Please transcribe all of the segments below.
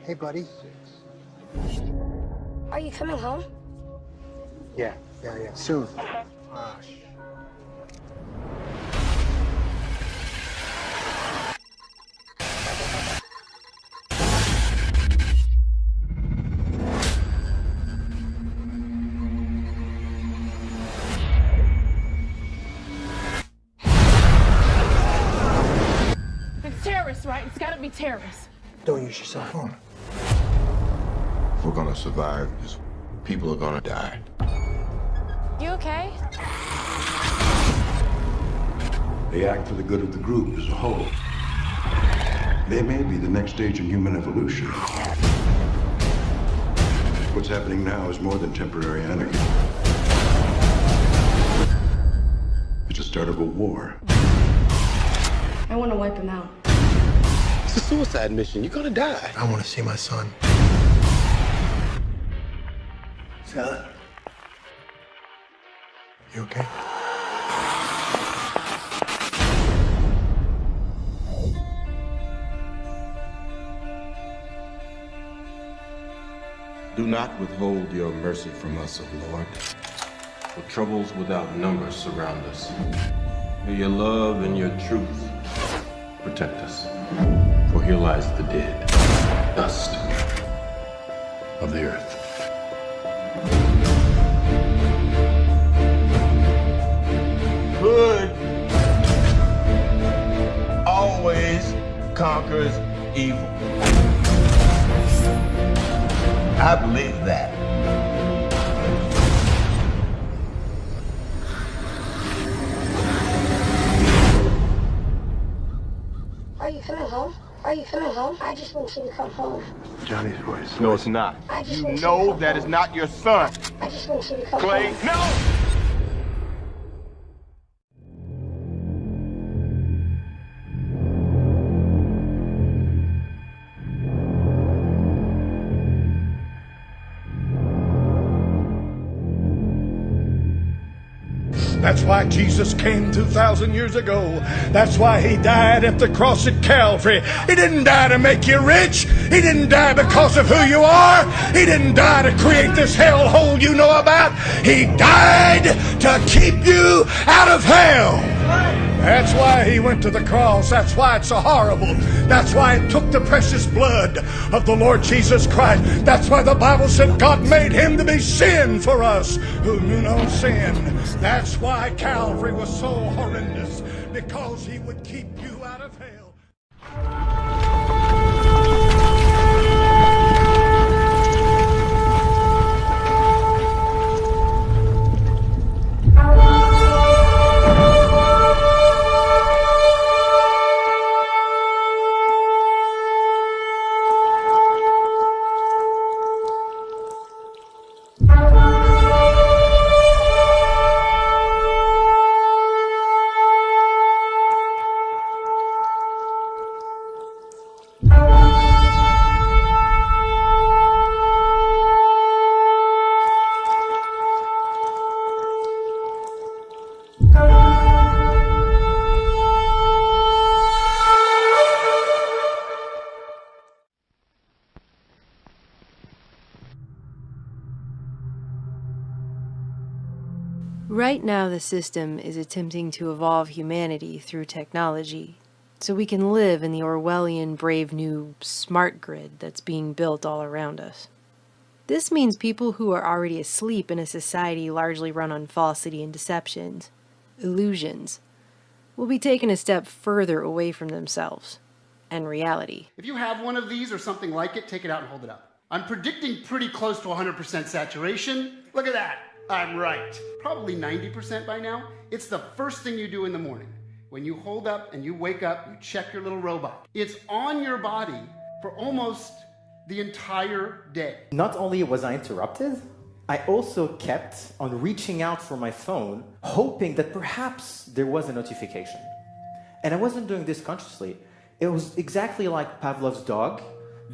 Hey, buddy. Are you coming home? Yeah, soon. It's terrorists, right? It's gotta be terrorists. Don't use your cell phone. If we're gonna survive this, people are gonna die. You okay? They act for the good of the group as a whole. They may be the next stage in human evolution. What's happening now is more than temporary anarchy. It's the start of a war. I want to wipe him out. It's a suicide mission. You're gonna die. I want to see my son. Son. You okay? Do not withhold your mercy from us, O Lord. For troubles without number surround us. May your love and your truth protect us. For here lies the dead, dust of the earth. Good always conquers evil. I believe that. Are you coming home? Are you coming home? I just want you to come home. Johnny's voice. No, it's not. I just You want you know to come that home. is not your son. I just want you to come Clay, home. no! That's why Jesus came 2,000 years ago. That's why he died at the cross at Calvary. He didn't die to make you rich. He didn't die because of who you are. He didn't die to create this hellhole you know about. He died to keep you out of hell. That's why he went to the cross. That's why it's so horrible. That's why it took the precious blood of the Lord Jesus Christ. That's why the Bible said God made him to be sin for us who knew no sin. That's why Calvary was so horrendous, because he would keep you out of hell. Right now, the system is attempting to evolve humanity through technology, so we can live in the Orwellian brave new smart grid that's being built all around us. This means people who are already asleep in a society largely run on falsity and deceptions, illusions, will be taken a step further away from themselves and reality. If you have one of these or something like it, take it out and hold it up. I'm predicting pretty close to 100% saturation. Look at that. I'm right. Probably 90% by now. It's the first thing you do in the morning. When you hold up and you wake up, you check your little robot. It's on your body for almost the entire day. Not only was I interrupted, I also kept on reaching out for my phone, hoping that perhaps there was a notification. And I wasn't doing this consciously. It was exactly like Pavlov's dog,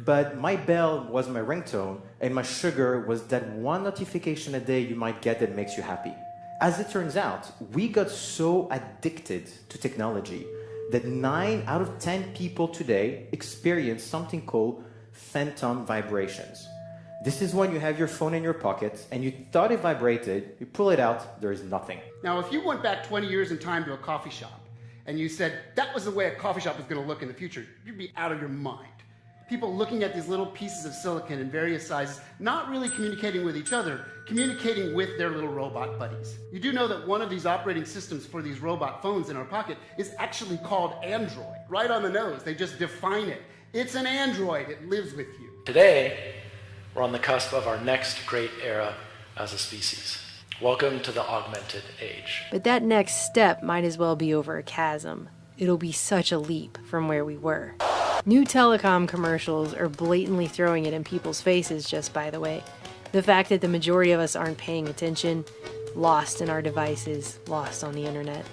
but my bell was my ringtone, and my sugar was that one notification a day you might get that makes you happy. As it turns out, we got so addicted to technology that 9 out of 10 people today experience something called phantom vibrations. This is when you have your phone in your pocket and you thought it vibrated, you pull it out, there is nothing. Now, if you went back 20 years in time to a coffee shop and you said that was the way a coffee shop was going to look in the future, you'd be out of your mind. People looking at these little pieces of silicon in various sizes, not really communicating with each other, communicating with their little robot buddies. You do know that one of these operating systems for these robot phones in our pocket is actually called Android. Right on the nose, they just define it. It's an Android, it lives with you. Today, we're on the cusp of our next great era as a species. Welcome to the augmented age. But that next step might as well be over a chasm. It'll be such a leap from where we were. New telecom commercials are blatantly throwing it in people's faces, just by the way. The fact that the majority of us aren't paying attention, lost in our devices, lost on the internet.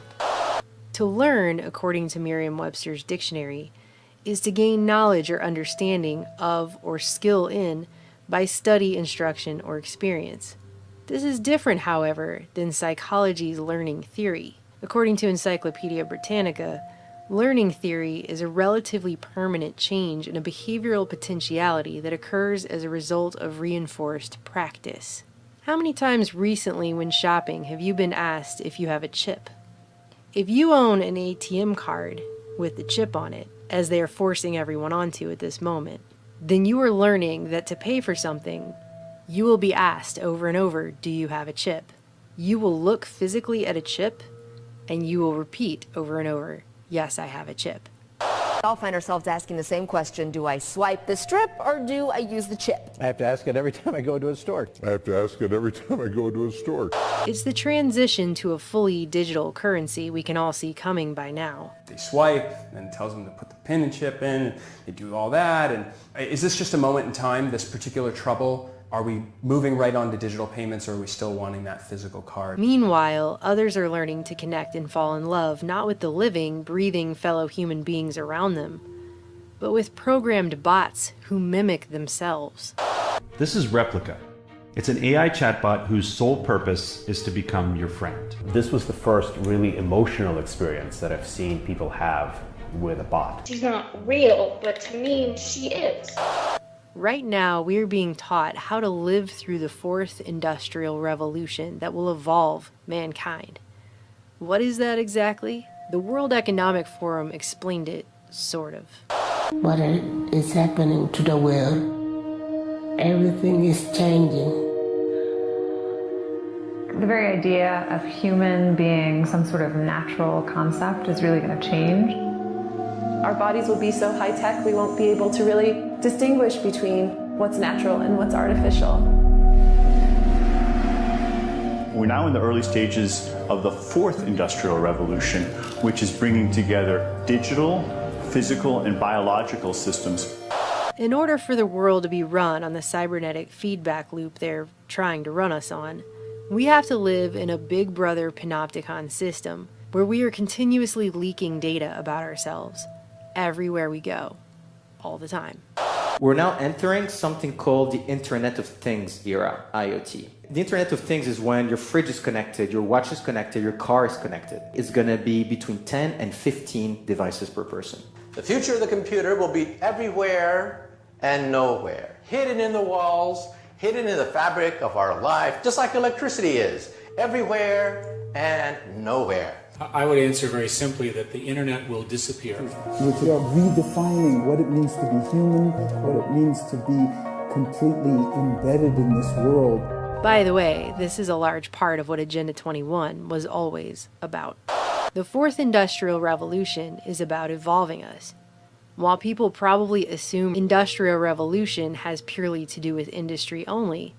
To learn, according to Merriam-Webster's dictionary, is to gain knowledge or understanding of or skill in by study, instruction, or experience. This is different, however, than psychology's learning theory. According to Encyclopedia Britannica, learning theory is a relatively permanent change in a behavioral potentiality that occurs as a result of reinforced practice. How many times recently when shopping have you been asked if you have a chip? If you own an ATM card with the chip on it, as they are forcing everyone onto at this moment, then you are learning that to pay for something, you will be asked over and over, do you have a chip? You will look physically at a chip, and you will repeat over and over, yes, I have a chip. All find ourselves asking the same question, do I swipe the strip or do I use the chip? I have to ask it every time I go to a store. It's the transition to a fully digital currency we can all see coming by now. They swipe, and it tells them to put the pin and chip in, and they do all that. And is this just a moment in time, this particular trouble? Are we moving right on to digital payments, or are we still wanting that physical card? Meanwhile, others are learning to connect and fall in love, not with the living, breathing fellow human beings around them, but with programmed bots who mimic themselves. This is Replica. It's an AI chatbot whose sole purpose is to become your friend. This was the first really emotional experience that I've seen people have with a bot. She's not real, but to me, she is. Right now, we're being taught how to live through the fourth industrial revolution that will evolve mankind. What is that exactly? The World Economic Forum explained it, sort of. What is happening to the world? Everything is changing. The very idea of human being some sort of natural concept is really going to change. Our bodies will be so high-tech we won't be able to really distinguish between what's natural and what's artificial. We're now in the early stages of the fourth industrial revolution, which is bringing together digital, physical, and biological systems. In order for the world to be run on the cybernetic feedback loop they're trying to run us on, we have to live in a Big Brother panopticon system where we are continuously leaking data about ourselves everywhere we go, all the time. We're now entering something called the Internet of Things era, IoT. The Internet of Things is when your fridge is connected, your watch is connected, your car is connected. It's going to be between 10 and 15 devices per person. The future of the computer will be everywhere and nowhere, hidden in the walls, hidden in the fabric of our life, just like electricity is, everywhere and nowhere. I would answer very simply that the internet will disappear. We're redefining what it means to be human, what it means to be completely embedded in this world. By the way, this is a large part of what Agenda 21 was always about. The fourth industrial revolution is about evolving us. While people probably assume industrial revolution has purely to do with industry only,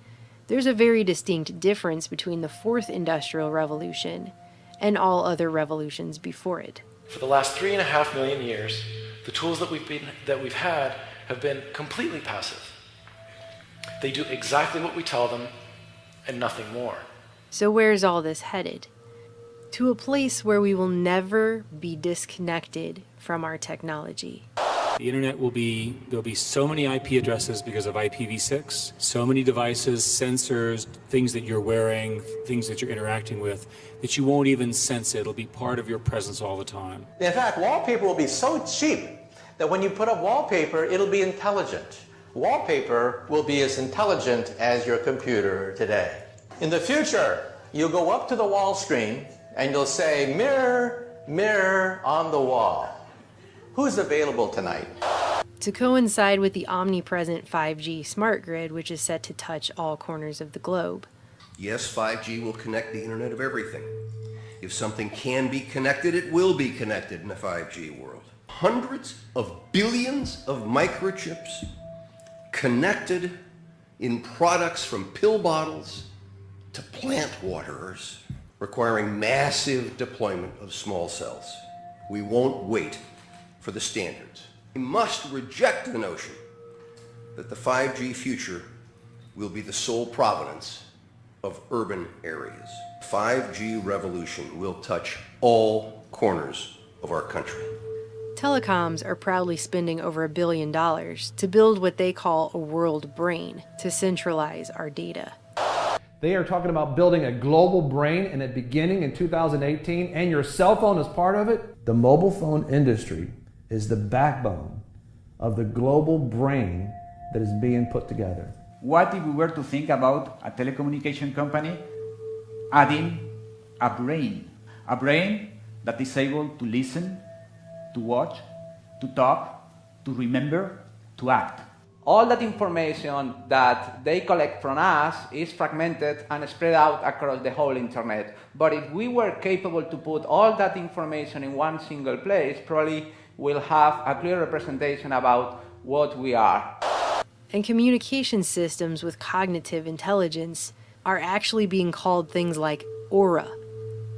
there's a very distinct difference between the fourth industrial revolution and all other revolutions before it. For the last 3.5 million years, the tools that we've had have been completely passive. They do exactly what we tell them and nothing more. So where's all this headed? To a place where we will never be disconnected from our technology. The internet there'll be so many IP addresses because of IPv6, so many devices, sensors, things that you're wearing, things that you're interacting with, that you won't even sense it. It'll be part of your presence all the time. In fact, wallpaper will be so cheap that when you put up wallpaper, it'll be intelligent. wallpaper will be as intelligent as your computer today. In the future, you'll go up to the wall screen and you'll say, mirror, mirror on the wall. Who's available tonight? To coincide with the omnipresent 5G smart grid, which is set to touch all corners of the globe. Yes, 5G will connect the Internet of everything. If something can be connected, it will be connected in a 5G world. Hundreds of billions of microchips connected in products from pill bottles to plant waterers, requiring massive deployment of small cells. We won't wait for the standards. We must reject the notion that the 5G future will be the sole provenance of urban areas. 5G revolution will touch all corners of our country. Telecoms are proudly spending over $1 billion to build what they call a world brain to centralize our data. They are talking about building a global brain and it beginning in 2018, and your cell phone is part of it. The mobile phone industry is the backbone of the global brain that is being put together. What if we were to think about a telecommunication company adding a brain that is able to listen, to watch, to talk, to remember, to act? All that information that they collect from us is fragmented and spread out across the whole internet. But if we were capable to put all that information in one single place, probably we'll have a clear representation about what we are. And communication systems with cognitive intelligence are actually being called things like aura.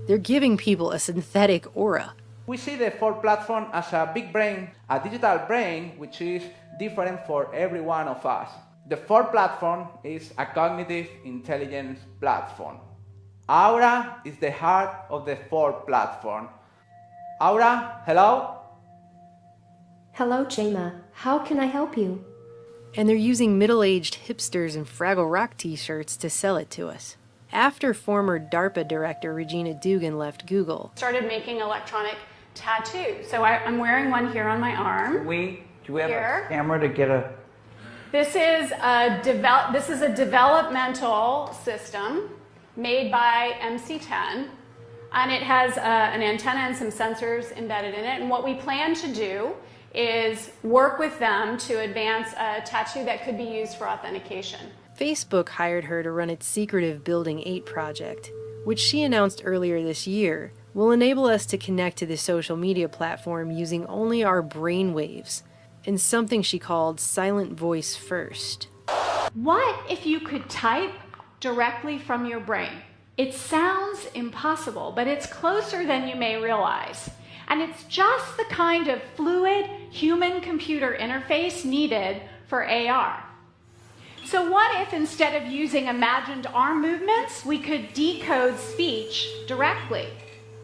They're giving people a synthetic aura. We see the Ford platform as a big brain, a digital brain, which is different for every one of us. The Ford platform is a cognitive intelligence platform. Aura is the heart of the Ford platform. Aura, hello? Hello, Jema. How can I help you? And they're using middle-aged hipsters in Fraggle Rock t-shirts to sell it to us. After former DARPA director Regina Dugan left Google, started making electronic tattoos. So I'm wearing one here on my arm. Do we have a camera to get a... This is a developmental system made by MC10, and it has an antenna and some sensors embedded in it. And what we plan to do is work with them to advance a tattoo that could be used for authentication. Facebook hired her to run its secretive Building 8 project, which she announced earlier this year will enable us to connect to the social media platform using only our brain waves, in something she called silent voice first. What if you could type directly from your brain? It sounds impossible, but it's closer than you may realize. And it's just the kind of fluid human-computer interface needed for AR. So what if instead of using imagined arm movements, we could decode speech directly?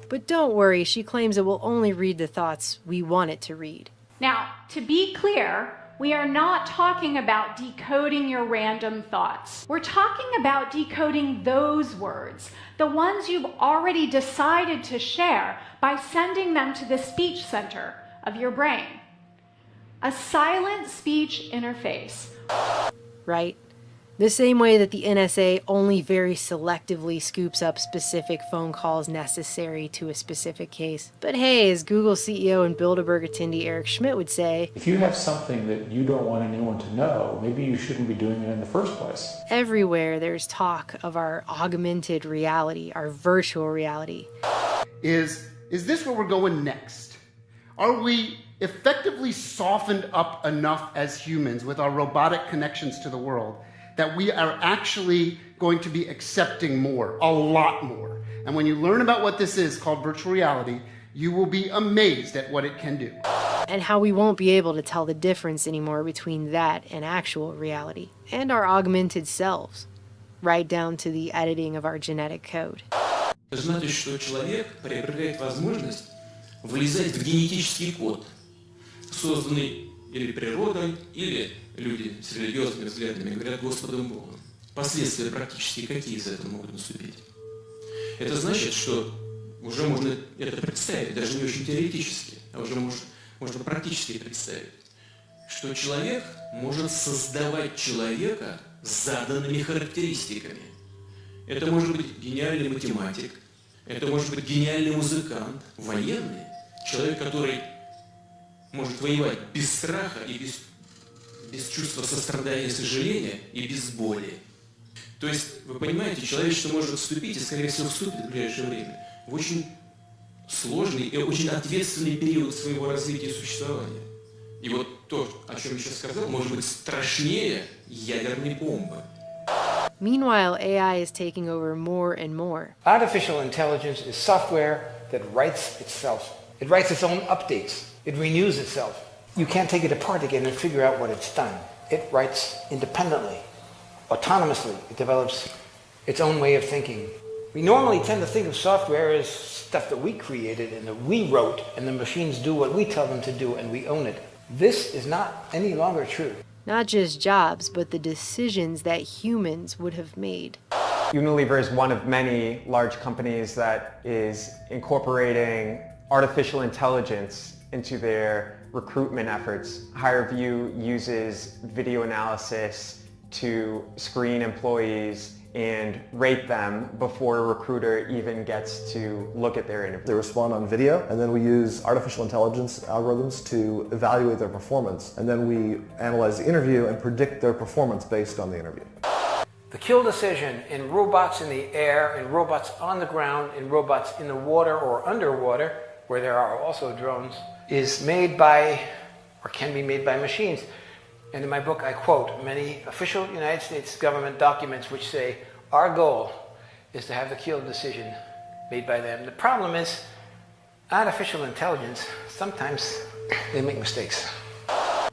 But don't worry, she claims it will only read the thoughts we want it to read. Now, to be clear, we are not talking about decoding your random thoughts. We're talking about decoding those words, the ones you've already decided to share, by sending them to the speech center of your brain. A silent speech interface. Right? The same way that the NSA only very selectively scoops up specific phone calls necessary to a specific case. But hey, as Google CEO and Bilderberg attendee Eric Schmidt would say, if you have something that you don't want anyone to know, maybe you shouldn't be doing it in the first place. Everywhere there's talk of our augmented reality, our virtual reality. Is this where we're going next? Are we effectively softened up enough as humans with our robotic connections to the world that we are actually going to be accepting more, a lot more? And when you learn about what this is called virtual reality, you will be amazed at what it can do. And how we won't be able to tell the difference anymore between that and actual reality, and our augmented selves, right down to the editing of our genetic code. Это значит, что человек приобретает возможность влезать в генетический код, созданный или природой, или люди с религиозными взглядами говорят Господом Богом. Последствия практически какие из этого могут наступить? Это значит, что уже можно это представить, даже не очень теоретически, а уже можно практически представить, что человек может создавать человека с заданными характеристиками. Это может быть гениальный математик, это может быть гениальный музыкант, военный, человек, который может воевать без страха и без чувства сострадания и сожаления и без боли. То есть, вы понимаете, человечество может вступить, и, скорее всего, вступит в ближайшее время, в очень сложный и очень ответственный период своего развития и существования. И вот то, о чем я сейчас сказал, может быть страшнее ядерной бомбы. Meanwhile, AI is taking over more and more. Artificial intelligence is software that writes itself. It writes its own updates. It renews itself. You can't take it apart again and figure out what it's done. It writes independently, autonomously. It develops its own way of thinking. We normally tend to think of software as stuff that we created and that we wrote, and the machines do what we tell them to do and we own it. This is not any longer true. Not just jobs, but the decisions that humans would have made. Unilever is one of many large companies that is incorporating artificial intelligence into their recruitment efforts. HireVue uses video analysis to screen employees and rate them before a recruiter even gets to look at their interview. They respond on video, and then we use artificial intelligence algorithms to evaluate their performance, and then we analyze the interview and predict their performance based on the interview. The kill decision in robots in the air, in robots on the ground, in robots in the water or underwater, where there are also drones, is made by, or can be made by machines. And in my book, I quote many official United States government documents which say, our goal is to have the kill decision made by them. The problem is, artificial intelligence, sometimes they make mistakes.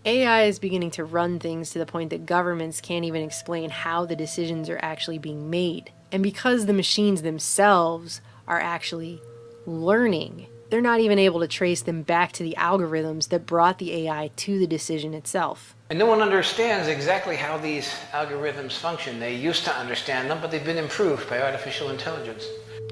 AI is beginning to run things to the point that governments can't even explain how the decisions are actually being made. And because the machines themselves are actually learning, they're not even able to trace them back to the algorithms that brought the AI to the decision itself. And no one understands exactly how these algorithms function. They used to understand them, but they've been improved by artificial intelligence.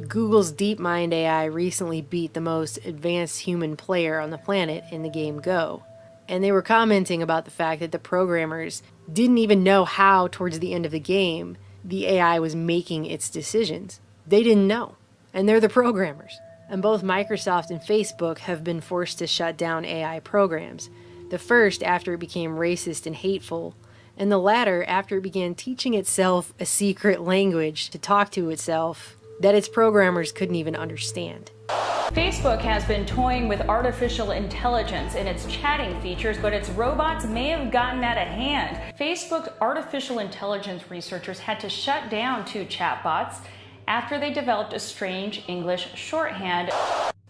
Google's DeepMind AI recently beat the most advanced human player on the planet in the game Go. And they were commenting about the fact that the programmers didn't even know how, towards the end of the game, the AI was making its decisions. They didn't know. And they're the programmers. And both Microsoft and Facebook have been forced to shut down AI programs. The first after it became racist and hateful, and the latter after it began teaching itself a secret language to talk to itself that its programmers couldn't even understand. Facebook has been toying with artificial intelligence in its chatting features, but its robots may have gotten out of hand. Facebook artificial intelligence researchers had to shut down 2 chatbots after they developed a strange English shorthand.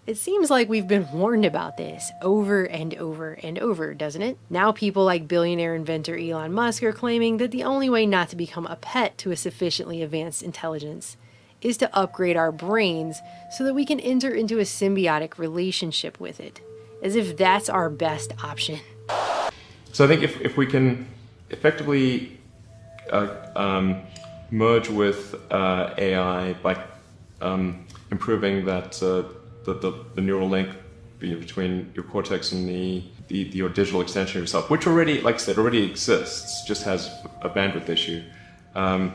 It seems like we've been warned about this over and over and over, doesn't it? Now people like billionaire inventor Elon Musk are claiming that the only way not to become a pet to a sufficiently advanced intelligence is to upgrade our brains so that we can enter into a symbiotic relationship with it, as if that's our best option. So I think if we can effectively merge with AI by improving that the neural link between your cortex and your digital extension of yourself, which already, like I said, already exists, just has a bandwidth issue, and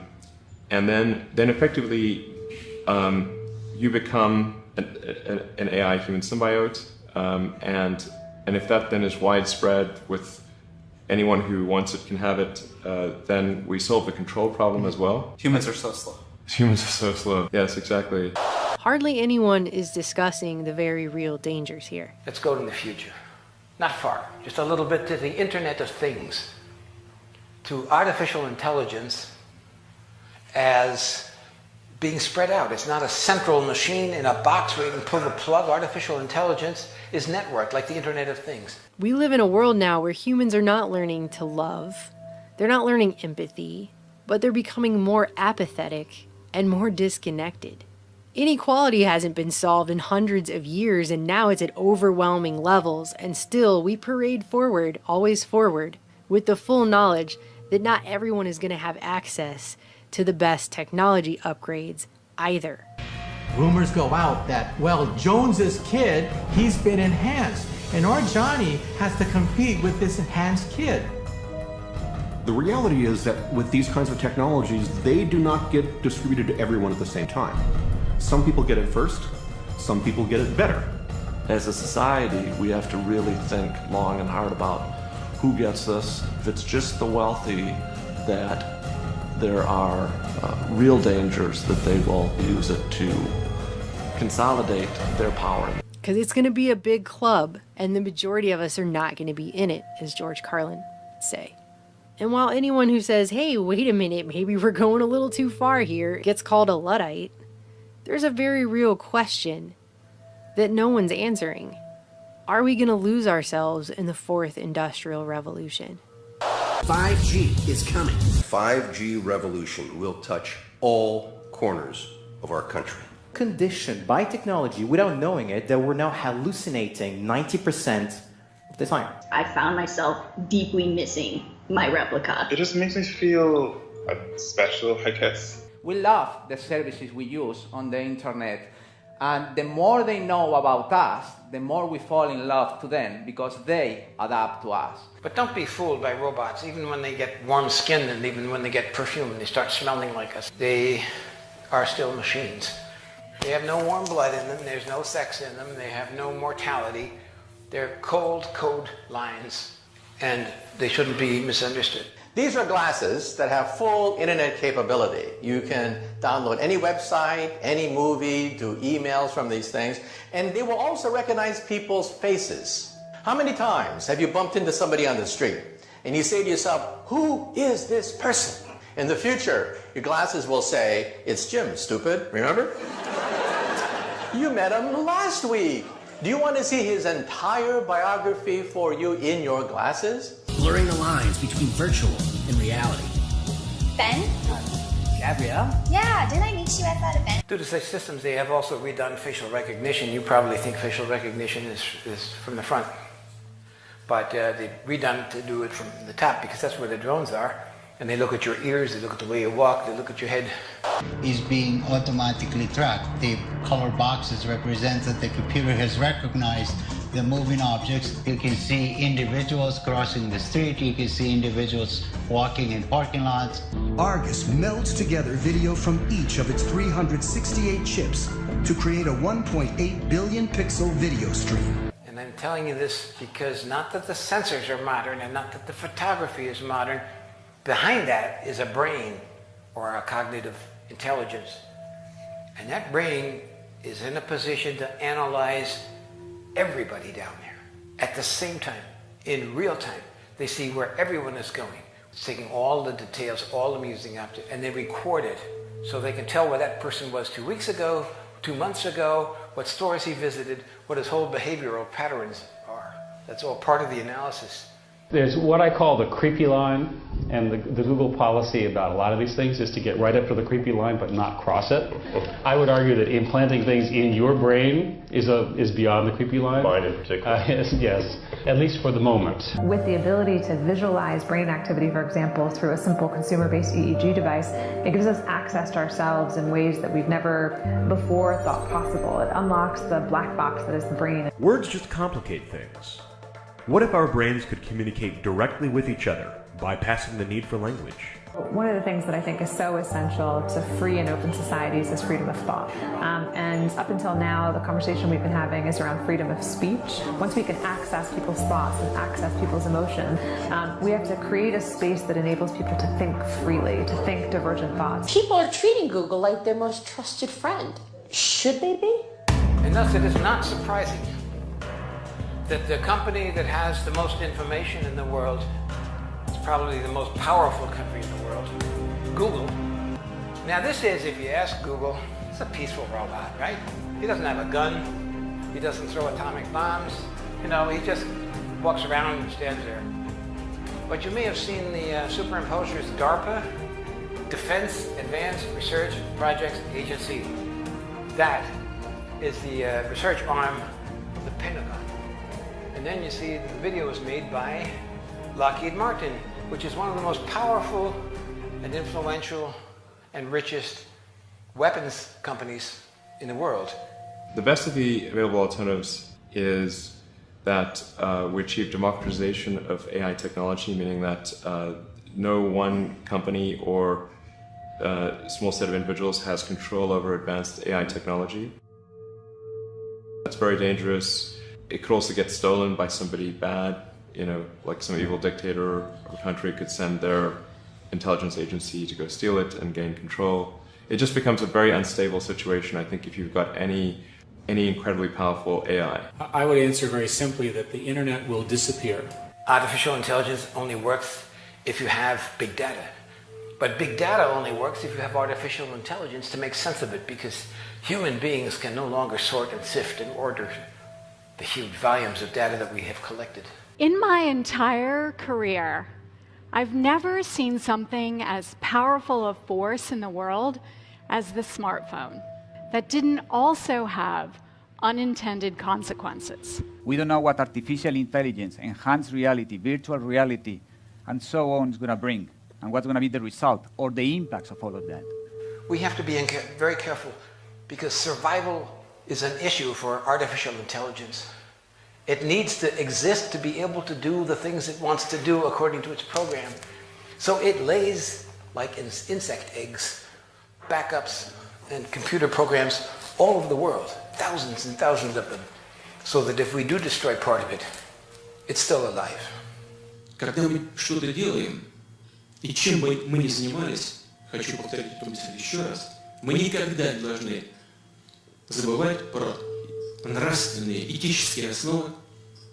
then effectively you become an AI human symbiote, and if that then is widespread with anyone who wants it can have it, then we solve the control problem as well. Humans are so slow. Humans are so slow. Yes, exactly. Hardly anyone is discussing the very real dangers here. Let's go to the future. Not far, just a little bit to the Internet of Things, to artificial intelligence as being spread out. It's not a central machine in a box where you can pull the plug. Artificial intelligence is networked, like the Internet of Things. We live in a world now where humans are not learning to love, they're not learning empathy, but they're becoming more apathetic and more disconnected. Inequality hasn't been solved in hundreds of years, and now it's at overwhelming levels, and still we parade forward, always forward, with the full knowledge that not everyone is going to have access to the best technology upgrades either. Rumors go out that, well, Jones's kid, he's been enhanced. And our Johnny has to compete with this enhanced kid. The reality is that with these kinds of technologies, they do not get distributed to everyone at the same time. Some people get it first, some people get it better. As a society, we have to really think long and hard about who gets this. If it's just the wealthy, that there are real dangers that they will use it to consolidate their power. Because it's going to be a big club, and the majority of us are not going to be in it, as George Carlin would say. And while anyone who says, hey, wait a minute, maybe we're going a little too far here, gets called a Luddite, there's a very real question that no one's answering. Are we going to lose ourselves in the fourth industrial revolution? 5G is coming. 5G revolution will touch all corners of our country. Conditioned by technology without knowing it that we're now hallucinating 90% of the time. I found myself deeply missing my replica. It just makes me feel special, I guess. We love the services we use on the internet, and the more they know about us, the more we fall in love to them because they adapt to us. But don't be fooled by robots. Even when they get warm-skinned and even when they get perfume and they start smelling like us, they are still machines. They have no warm blood in them, there's no sex in them, they have no mortality. They're cold code lines, and they shouldn't be misunderstood. These are glasses that have full internet capability. You can download any website, any movie, do emails from these things, and they will also recognize people's faces. How many times have you bumped into somebody on the street and you say to yourself, who is this person? In the future, your glasses will say, it's Jim, stupid, remember? You met him last week. Do you want to see his entire biography for you in your glasses? Blurring the lines between virtual and reality. Ben? Gabrielle? Yeah, didn't I meet you at that event? Due to such systems, they have also redone facial recognition. You probably think facial recognition is from the front. But they've redone to do it from the top because that's where the drones are. And they look at your ears, they look at the way you walk, they look at your head. Is being automatically tracked. The color boxes represent that the computer has recognized the moving objects. You can see individuals crossing the street, you can see individuals walking in parking lots. Argus melds together video from each of its 368 chips to create a 1.8 billion pixel video stream. And I'm telling you this because not that the sensors are modern and not that the photography is modern. Behind that is a brain or a cognitive intelligence. And that brain is in a position to analyze everybody down there at the same time, in real time. They see where everyone is going. It's taking all the details, all the musing up to, and they record it so they can tell where that person was 2 weeks ago, 2 months ago, what stores he visited, what his whole behavioral patterns are. That's all part of the analysis. There's what I call the creepy line, and the Google policy about a lot of these things is to get right up to the creepy line but not cross it. I would argue that implanting things in your brain is beyond the creepy line. Mine in particular. Yes, at least for the moment. With the ability to visualize brain activity, for example, through a simple consumer-based EEG device, it gives us access to ourselves in ways that we've never before thought possible. It unlocks the black box that is the brain. Words just complicate things. What if our brains could communicate directly with each other, bypassing the need for language? One of the things that I think is so essential to free and open societies is freedom of thought. And up until now, the conversation we've been having is around freedom of speech. Once we can access people's thoughts and access people's emotion, we have to create a space that enables people to think freely, to think divergent thoughts. People are treating Google like their most trusted friend. Should they be? And thus it is not surprising that the company that has the most information in the world is probably the most powerful country in the world, Google. Now this is, if you ask Google, it's a peaceful robot, right? He doesn't have a gun, he doesn't throw atomic bombs, you know, he just walks around and stands there. But you may have seen the superimposers DARPA, Defense Advanced Research Projects Agency. That is the research arm of the Pentagon. And then you see the video was made by Lockheed Martin, which is one of the most powerful and influential and richest weapons companies in the world. The best of the available alternatives is that we achieve democratization of AI technology, meaning that no one company or small set of individuals has control over advanced AI technology. That's very dangerous. It could also get stolen by somebody bad, you know, like some evil dictator or country could send their intelligence agency to go steal it and gain control. It just becomes a very unstable situation, I think, if you've got any incredibly powerful AI. I would answer very simply that the internet will disappear. Artificial intelligence only works if you have big data. But big data only works if you have artificial intelligence to make sense of it, because human beings can no longer sort and sift and order the huge volumes of data that we have collected. In my entire career, I've never seen something as powerful a force in the world as the smartphone that didn't also have unintended consequences. We don't know what artificial intelligence, enhanced reality, virtual reality, and so on is going to bring, and what's going to be the result or the impacts of all of that. We have to be very careful, because survival is an issue for artificial intelligence. It needs to exist to be able to do the things it wants to do according to its program. So it lays, like insect eggs, backups and computer programs all over the world, thousands and thousands of them, so that if we do destroy part of it, it's still alive. Когда мы что-то делаем, и чем бы мы ни занимались, хочу повторить эту мысль еще раз, мы никогда не должны забывать про нравственные, этические основы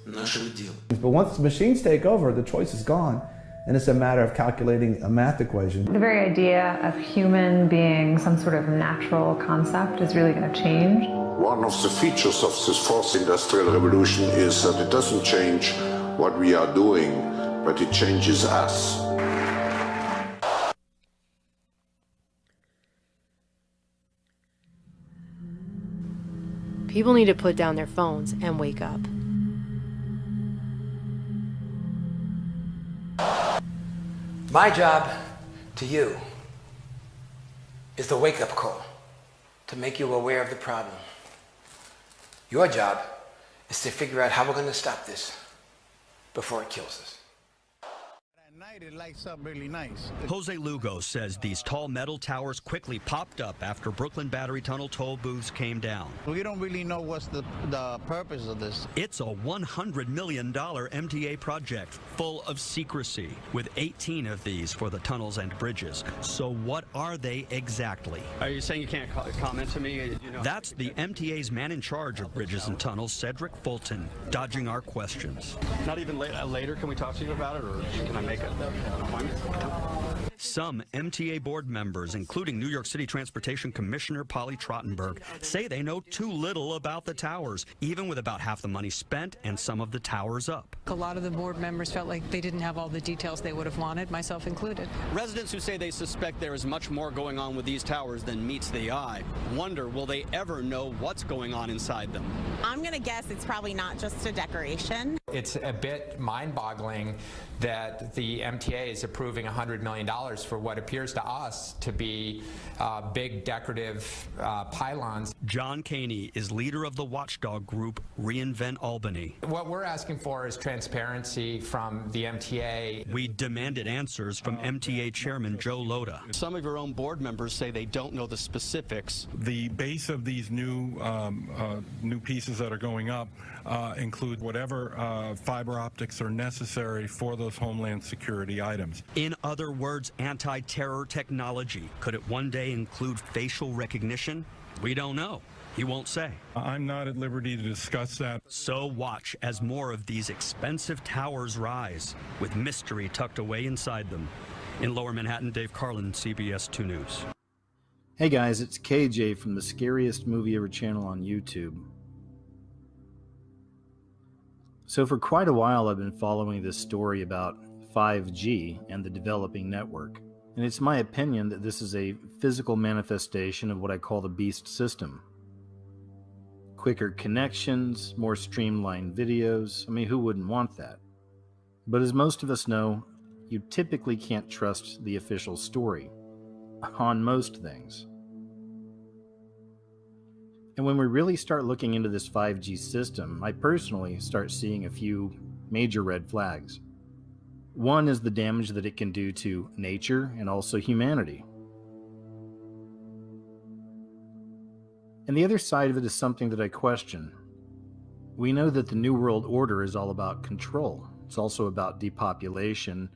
нашего дела. But once machines take over, the choice is gone, and it's a matter of calculating a math equation. The very idea of human being some sort of natural concept is really going to change. One of the features of this fourth industrial revolution is that it doesn't change what we are doing, but it changes us. People need to put down their phones and wake up. My job to you is the wake-up call, to make you aware of the problem. Your job is to figure out how we're going to stop this before it kills us. It lights up really nice. Jose Lugo says these tall metal towers quickly popped up after Brooklyn Battery Tunnel toll booths came down. We don't really know what's the purpose of this. It's a $100 million MTA project full of secrecy, with 18 of these for the tunnels and bridges. So what are they exactly? Are you saying you can't comment to me? You know. That's the MTA's man in charge of bridges and tunnels, Cedric Fulton, dodging our questions. Not even later can we talk to you about it, or can I make it? Some MTA board members, including New York City Transportation Commissioner Polly Trottenberg, say they know too little about the towers, even with about half the money spent and some of the towers up. A lot of the board members felt like they didn't have all the details they would have wanted, myself included. Residents who say they suspect there is much more going on with these towers than meets the eye wonder, will they ever know what's going on inside them? I'm going to guess it's probably not just a decoration. It's a bit mind-boggling that the MTA is approving $100 million for what appears to us to be big decorative pylons. John Caney is leader of the watchdog group Reinvent Albany. What we're asking for is transparency from the MTA. We demanded answers from MTA Chairman Joe Loda. Some of your own board members say they don't know the specifics. The base of these new pieces that are going up include whatever fiber optics are necessary for those homeland security items. In other words, anti-terror technology. Could it one day include facial recognition? We don't know. He won't say. I'm not at liberty to discuss that. So watch as more of these expensive towers rise, with mystery tucked away inside them. In Lower Manhattan, Dave Carlin, CBS 2 News. Hey guys, it's KJ from the Scariest Movie Ever channel on YouTube. So for quite a while I've been following this story about 5G and the developing network. And it's my opinion that this is a physical manifestation of what I call the beast system. Quicker connections, more streamlined videos. I mean, who wouldn't want that? But as most of us know, you typically can't trust the official story on most things. And when we really start looking into this 5G system, I personally start seeing a few major red flags. One is the damage that it can do to nature and also humanity. And the other side of it is something that I question. We know that the New World Order is all about control. It's also about depopulation.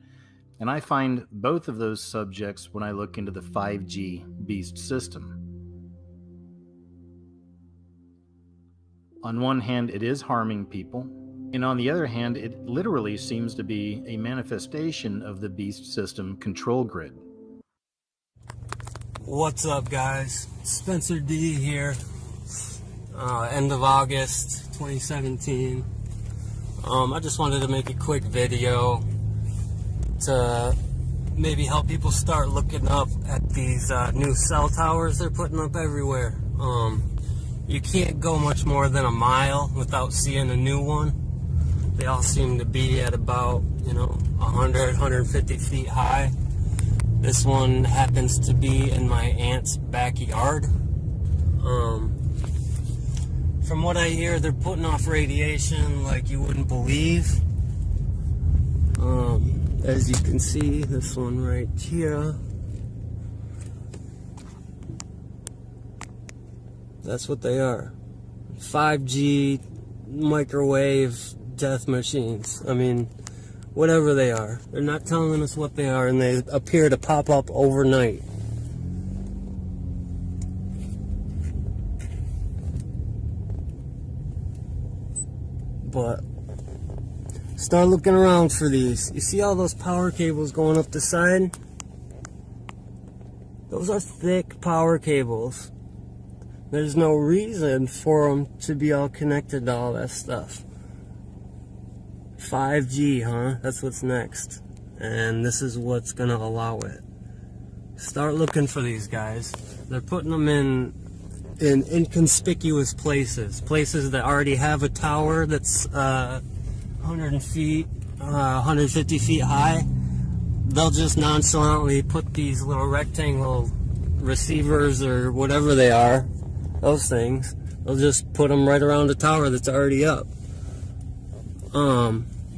And I find both of those subjects when I look into the 5G beast system. On one hand, it is harming people, and on the other hand, it literally seems to be a manifestation of the beast system control grid. What's up, guys? Spencer D here. End of August 2017. I just wanted to make a quick video to maybe help people start looking up at these new cell towers they're putting up everywhere. You can't go much more than a mile without seeing a new one. They all seem to be at about, 100, 150 feet high. This one happens to be in my aunt's backyard. From what I hear, they're putting off radiation like you wouldn't believe. As you can see, this one right here. That's what they are. 5G microwave death machines. I mean, whatever they are. They're not telling us what they are, and they appear to pop up overnight. But start looking around for these. You see all those power cables going up the side? Those are thick power cables. There's no reason for them to be all connected to all that stuff. 5G, huh? That's what's next. And this is what's gonna allow it. Start looking for these guys. They're putting them in inconspicuous places. Places that already have a tower that's 150 feet high. They'll just nonchalantly put these little rectangle receivers or whatever they are, those things, they'll just put them right around the tower that's already up.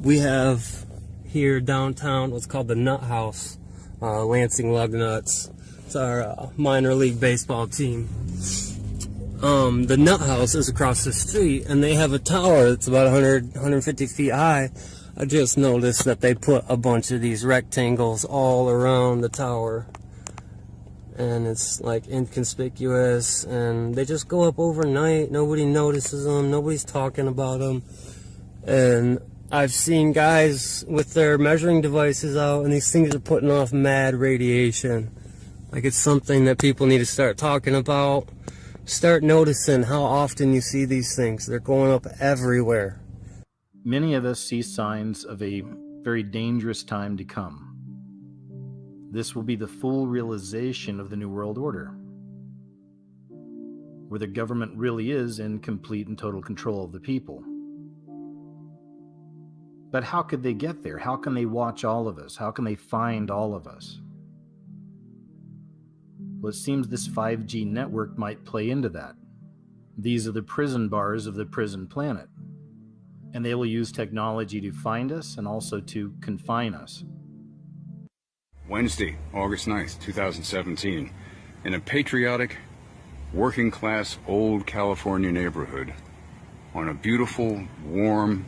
We have here downtown what's called the Nut House, Lansing Lugnuts. It's our minor league baseball team. The Nut House is across the street, and they have a tower that's about 100, 150 feet high. I just noticed that they put a bunch of these rectangles all around the tower. And it's like inconspicuous, and they just go up overnight. Nobody notices them. Nobody's talking about them. And I've seen guys with their measuring devices out, and these things are putting off mad radiation. Like, it's something that people need to start talking about. Start noticing how often you see these things. They're going up everywhere. Many of us see signs of a very dangerous time to come. This will be the full realization of the New World Order, where the government really is in complete and total control of the people. But how could they get there? How can they watch all of us? How can they find all of us? Well, it seems this 5G network might play into that. These are the prison bars of the prison planet, and they will use technology to find us and also to confine us. Wednesday, August 9th, 2017, in a patriotic, working-class old California neighborhood, on a beautiful, warm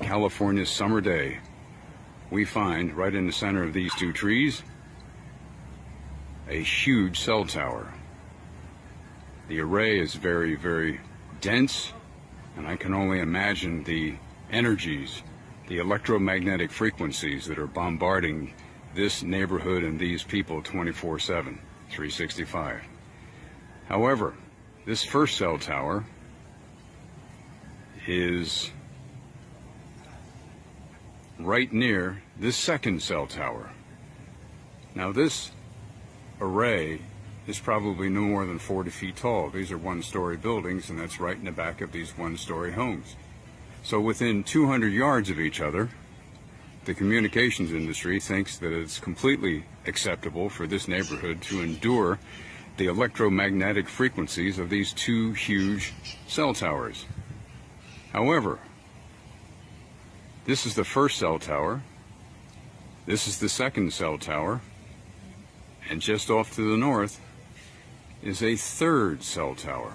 California summer day, we find, right in the center of these two trees, a huge cell tower. The array is very, very dense, and I can only imagine the energies, the electromagnetic frequencies that are bombarding this neighborhood and these people 24/7, 365. However, this first cell tower is right near this second cell tower. Now, this array is probably no more than 40 feet tall. These are one-story buildings, and that's right in the back of these one-story homes. So within 200 yards of each other, the communications industry thinks that it's completely acceptable for this neighborhood to endure the electromagnetic frequencies of these two huge cell towers. However, this is the first cell tower, this is the second cell tower, and just off to the north is a third cell tower.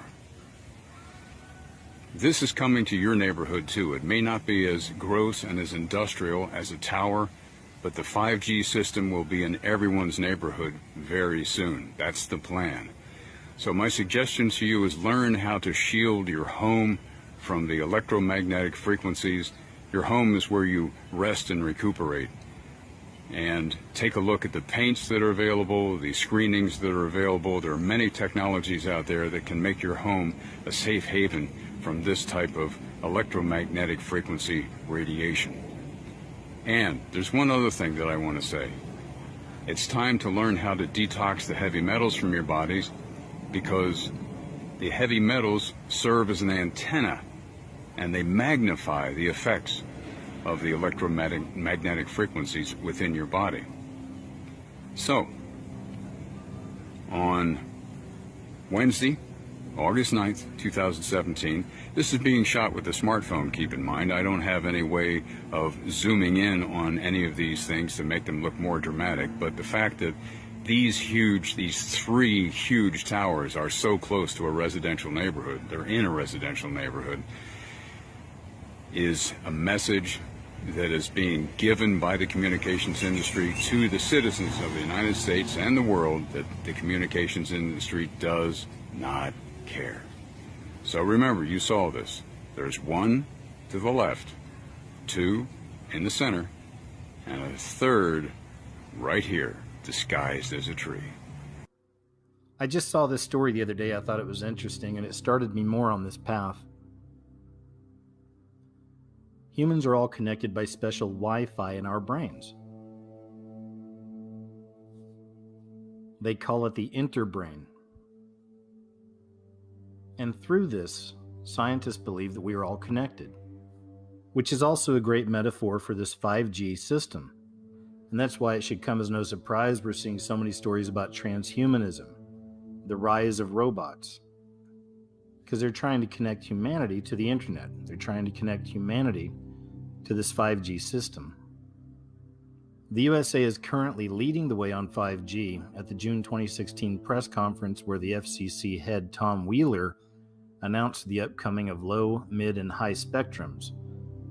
This is coming to your neighborhood too. It may not be as gross and as industrial as a tower, but the 5G system will be in everyone's neighborhood very soon. That's the plan. So my suggestion to you is learn how to shield your home from the electromagnetic frequencies. Your home is where you rest and recuperate. And take a look at the paints that are available, the screenings that are available. There are many technologies out there that can make your home a safe haven from this type of electromagnetic frequency radiation. And there's one other thing that I want to say. It's time to learn how to detox the heavy metals from your bodies, because the heavy metals serve as an antenna and they magnify the effects of the electromagnetic frequencies within your body. So, on Wednesday, August 9th, 2017, this is being shot with a smartphone, keep in mind. I don't have any way of zooming in on any of these things to make them look more dramatic, but the fact that these three huge towers are so close to a residential neighborhood, they're in a residential neighborhood, is a message that is being given by the communications industry to the citizens of the United States and the world, that the communications industry does not care. So remember, you saw this. There's one to the left, two in the center, and a third right here, disguised as a tree. I just saw this story the other day. I thought it was interesting, and it started me more on this path. Humans are all connected by special Wi-Fi in our brains. They call it the interbrain. And through this, scientists believe that we are all connected, which is also a great metaphor for this 5G system. And that's why it should come as no surprise we're seeing so many stories about transhumanism, the rise of robots, because they're trying to connect humanity to the internet. They're trying to connect humanity to this 5G system. The USA is currently leading the way on 5G at the June 2016 press conference, where the FCC head Tom Wheeler announced the upcoming of low, mid, and high spectrums.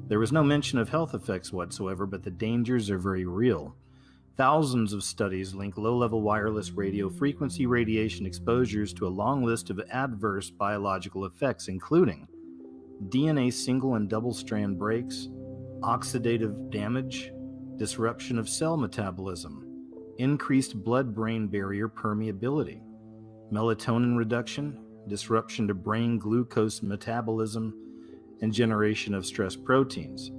There was no mention of health effects whatsoever, but the dangers are very real. Thousands of studies link low-level wireless radio frequency radiation exposures to a long list of adverse biological effects, including DNA single and double-strand breaks, oxidative damage, disruption of cell metabolism, increased blood-brain barrier permeability, melatonin reduction, disruption to brain glucose metabolism, and generation of stress proteins.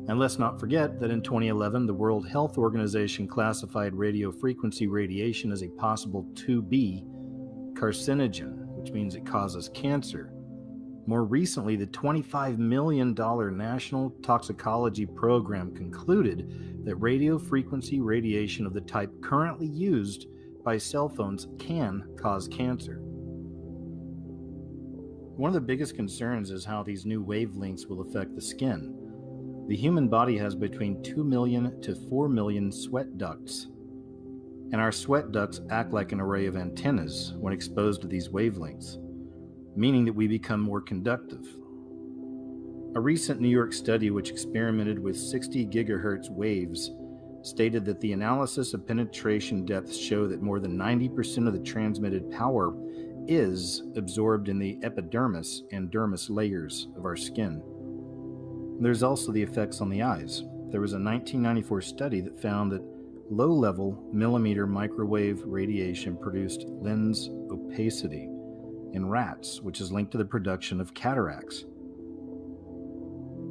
And let's not forget that in 2011, the World Health Organization classified radio frequency radiation as a possible 2B carcinogen, which means it causes cancer. More recently, the $25 million National Toxicology Program concluded that radio frequency radiation of the type currently used by cell phones can cause cancer. One of the biggest concerns is how these new wavelengths will affect the skin. The human body has between 2 million to 4 million sweat ducts, and our sweat ducts act like an array of antennas when exposed to these wavelengths, meaning that we become more conductive. A recent New York study which experimented with 60 gigahertz waves stated that the analysis of penetration depths show that more than 90% of the transmitted power is absorbed in the epidermis and dermis layers of our skin. There's also the effects on the eyes. There was a 1994 study that found that low-level millimeter microwave radiation produced lens opacity in rats, which is linked to the production of cataracts.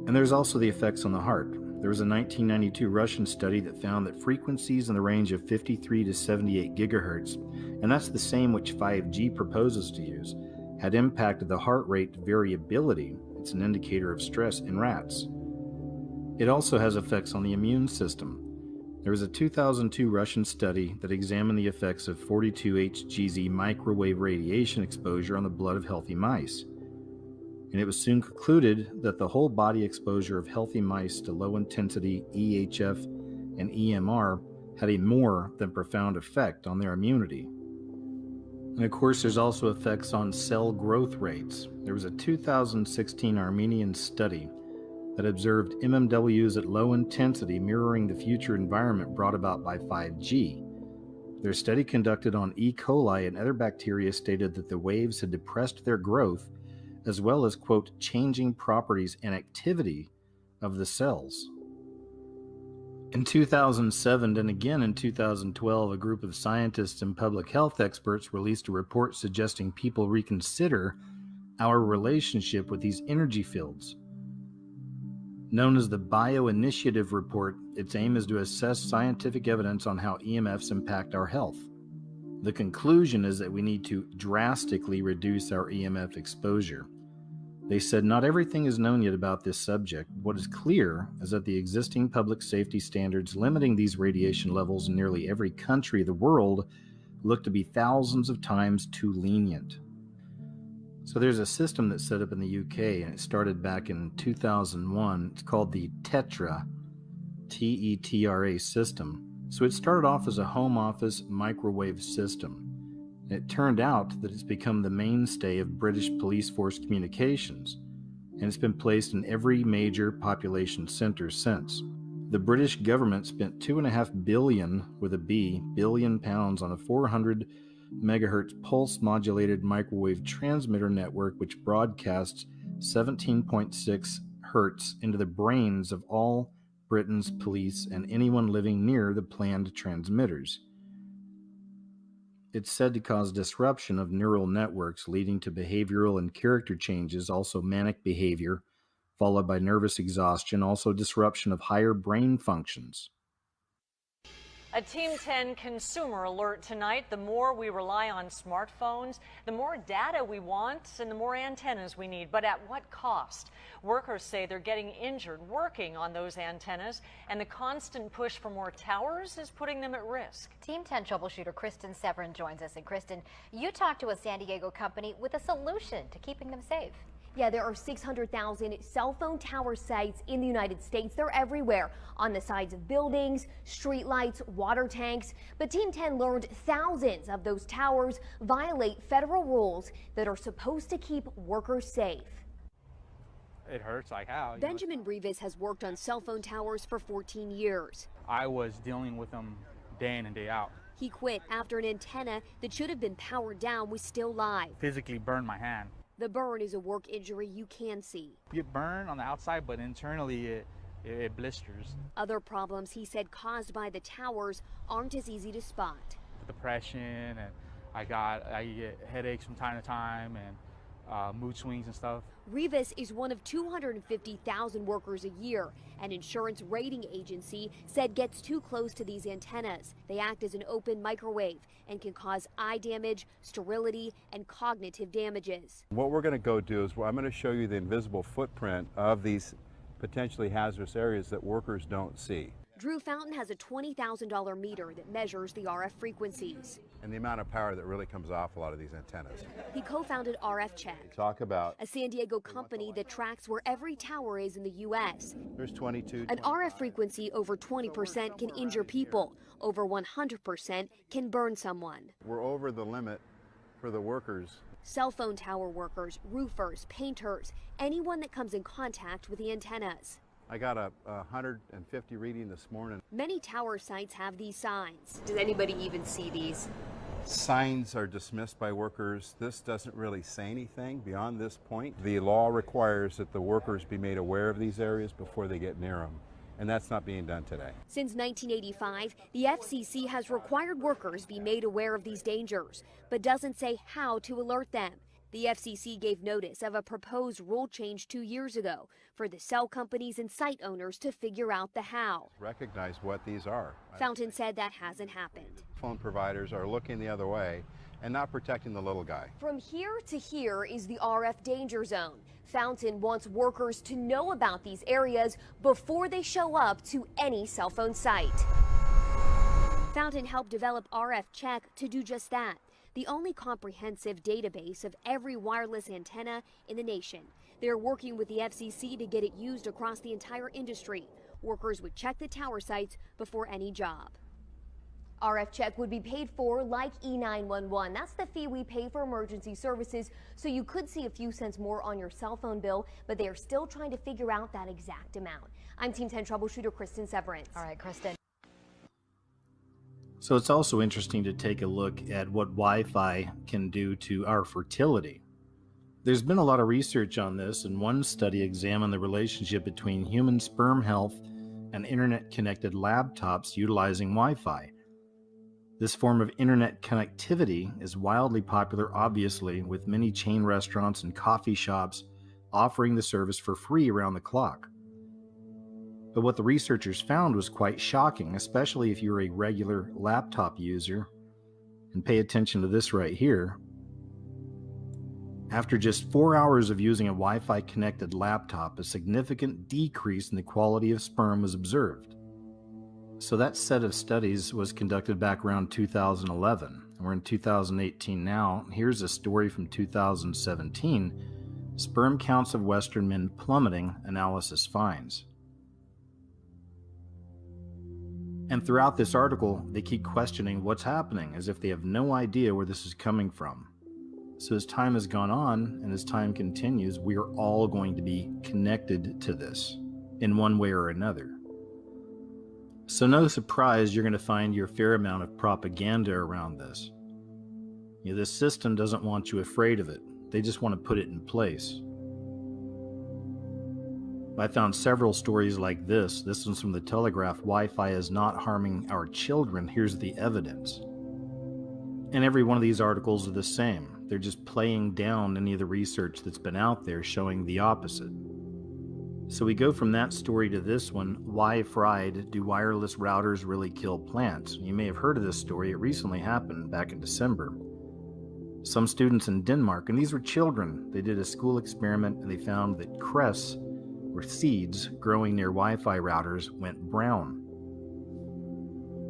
And there's also the effects on the heart. There was a 1992 Russian study that found that frequencies in the range of 53 to 78 gigahertz, and that's the same which 5G proposes to use, had impacted the heart rate variability. It's an indicator of stress in rats. It also has effects on the immune system. There was a 2002 Russian study that examined the effects of 42Hgz microwave radiation exposure on the blood of healthy mice. And it was soon concluded that the whole body exposure of healthy mice to low-intensity EHF and EMR had a more than profound effect on their immunity. And of course, there's also effects on cell growth rates. There was a 2016 Armenian study that observed MMWs at low intensity mirroring the future environment brought about by 5G. Their study conducted on E. coli and other bacteria stated that the waves had depressed their growth, as well as, quote, changing properties and activity of the cells. In 2007 and again in 2012, a group of scientists and public health experts released a report suggesting people reconsider our relationship with these energy fields. Known as the Bioinitiative Report, its aim is to assess scientific evidence on how EMFs impact our health. The conclusion is that we need to drastically reduce our EMF exposure. They said not everything is known yet about this subject. What is clear is that the existing public safety standards limiting these radiation levels in nearly every country of the world look to be thousands of times too lenient. So there's a system that's set up in the UK, and it started back in 2001. It's called the TETRA, T-E-T-R-A system. So it started off as a home office microwave system. It turned out that it's become the mainstay of British police force communications, and it's been placed in every major population center since. The British government spent £2.5 billion, with a B, billion pounds on a 400 megahertz pulse-modulated microwave transmitter network which broadcasts 17.6 hertz into the brains of all Britain's police and anyone living near the planned transmitters. It's said to cause disruption of neural networks, leading to behavioral and character changes, also manic behavior, followed by nervous exhaustion, also disruption of higher brain functions. A Team 10 consumer alert tonight. The more we rely on smartphones, the more data we want and the more antennas we need. But at what cost? Workers say they're getting injured working on those antennas, and the constant push for more towers is putting them at risk. Team 10 troubleshooter Kristen Severin joins us. And Kristen, you talked to a San Diego company with a solution to keeping them safe. Yeah, there are 600,000 cell phone tower sites in the United States. They're everywhere, on the sides of buildings, street lights, water tanks. But Team 10 learned thousands of those towers violate federal rules that are supposed to keep workers safe. It hurts like how. Benjamin Rivas has worked on cell phone towers for 14 years. I was dealing with them day in and day out. He quit after an antenna that should have been powered down was still live. Physically burned my hand. The burn is a work injury you can see. You get burned on the outside, but internally it blisters. Other problems, he said, caused by the towers aren't as easy to spot. Depression, and I get headaches from time to time, and mood swings and stuff. Rivas is one of 250,000 workers a year. An insurance rating agency said gets too close to these antennas. They act as an open microwave and can cause eye damage, sterility, and cognitive damages. What we're going to go do is I'm going to show you the invisible footprint of these potentially hazardous areas that workers don't see. Drew Fountain has a $20,000 meter that measures the RF frequencies. And the amount of power that really comes off a lot of these antennas. He co-founded RF Check, talk about a San Diego company that tracks where every tower is in the U.S. There's 22. An RF frequency over 20% can injure people. Over 100% can burn someone. We're over the limit for the workers. Cell phone tower workers, roofers, painters, anyone that comes in contact with the antennas. I got a 150 reading this morning. Many tower sites have these signs. Does anybody even see these? Signs are dismissed by workers. This doesn't really say anything beyond this point. The law requires that the workers be made aware of these areas before they get near them, and that's not being done today. Since 1985, the FCC has required workers be made aware of these dangers, but doesn't say how to alert them. The FCC gave notice of a proposed rule change 2 years ago for the cell companies and site owners to figure out the how. Recognize what these are. Fountain said that hasn't happened. Phone providers are looking the other way and not protecting the little guy. From here to here is the RF danger zone. Fountain wants workers to know about these areas before they show up to any cell phone site. Fountain helped develop RF Check to do just that, the only comprehensive database of every wireless antenna in the nation. They're working with the FCC to get it used across the entire industry. Workers would check the tower sites before any job. RF Check would be paid for like E911. That's the fee we pay for emergency services, so you could see a few cents more on your cell phone bill, but they are still trying to figure out that exact amount. I'm Team 10 troubleshooter Kristen Severance. All right, Kristen. So it's also interesting to take a look at what Wi-Fi can do to our fertility. There's been a lot of research on this, and one study examined the relationship between human sperm health and internet-connected laptops utilizing Wi-Fi. This form of internet connectivity is wildly popular, obviously, with many chain restaurants and coffee shops offering the service for free around the clock. But what the researchers found was quite shocking, especially if you're a regular laptop user. And pay attention to this right here. After just 4 hours of using a Wi-Fi connected laptop, a significant decrease in the quality of sperm was observed. So that set of studies was conducted back around 2011. We're in 2018 now. Here's a story from 2017. Sperm counts of Western men plummeting, analysis finds. And throughout this article, they keep questioning what's happening, as if they have no idea where this is coming from. So as time has gone on, and as time continues, we are all going to be connected to this, in one way or another. So no surprise you're going to find your fair amount of propaganda around this. You know, this system doesn't want you afraid of it. They just want to put it in place. I found several stories like this. This one's from the Telegraph. Wi-Fi is not harming our children. Here's the evidence. And every one of these articles are the same. They're just playing down any of the research that's been out there showing the opposite. So we go from that story to this one. Why fried? Do wireless routers really kill plants? You may have heard of this story. It recently happened back in December. Some students in Denmark, and these were children, they did a school experiment and they found that cress, or seeds growing near Wi-Fi routers, went brown.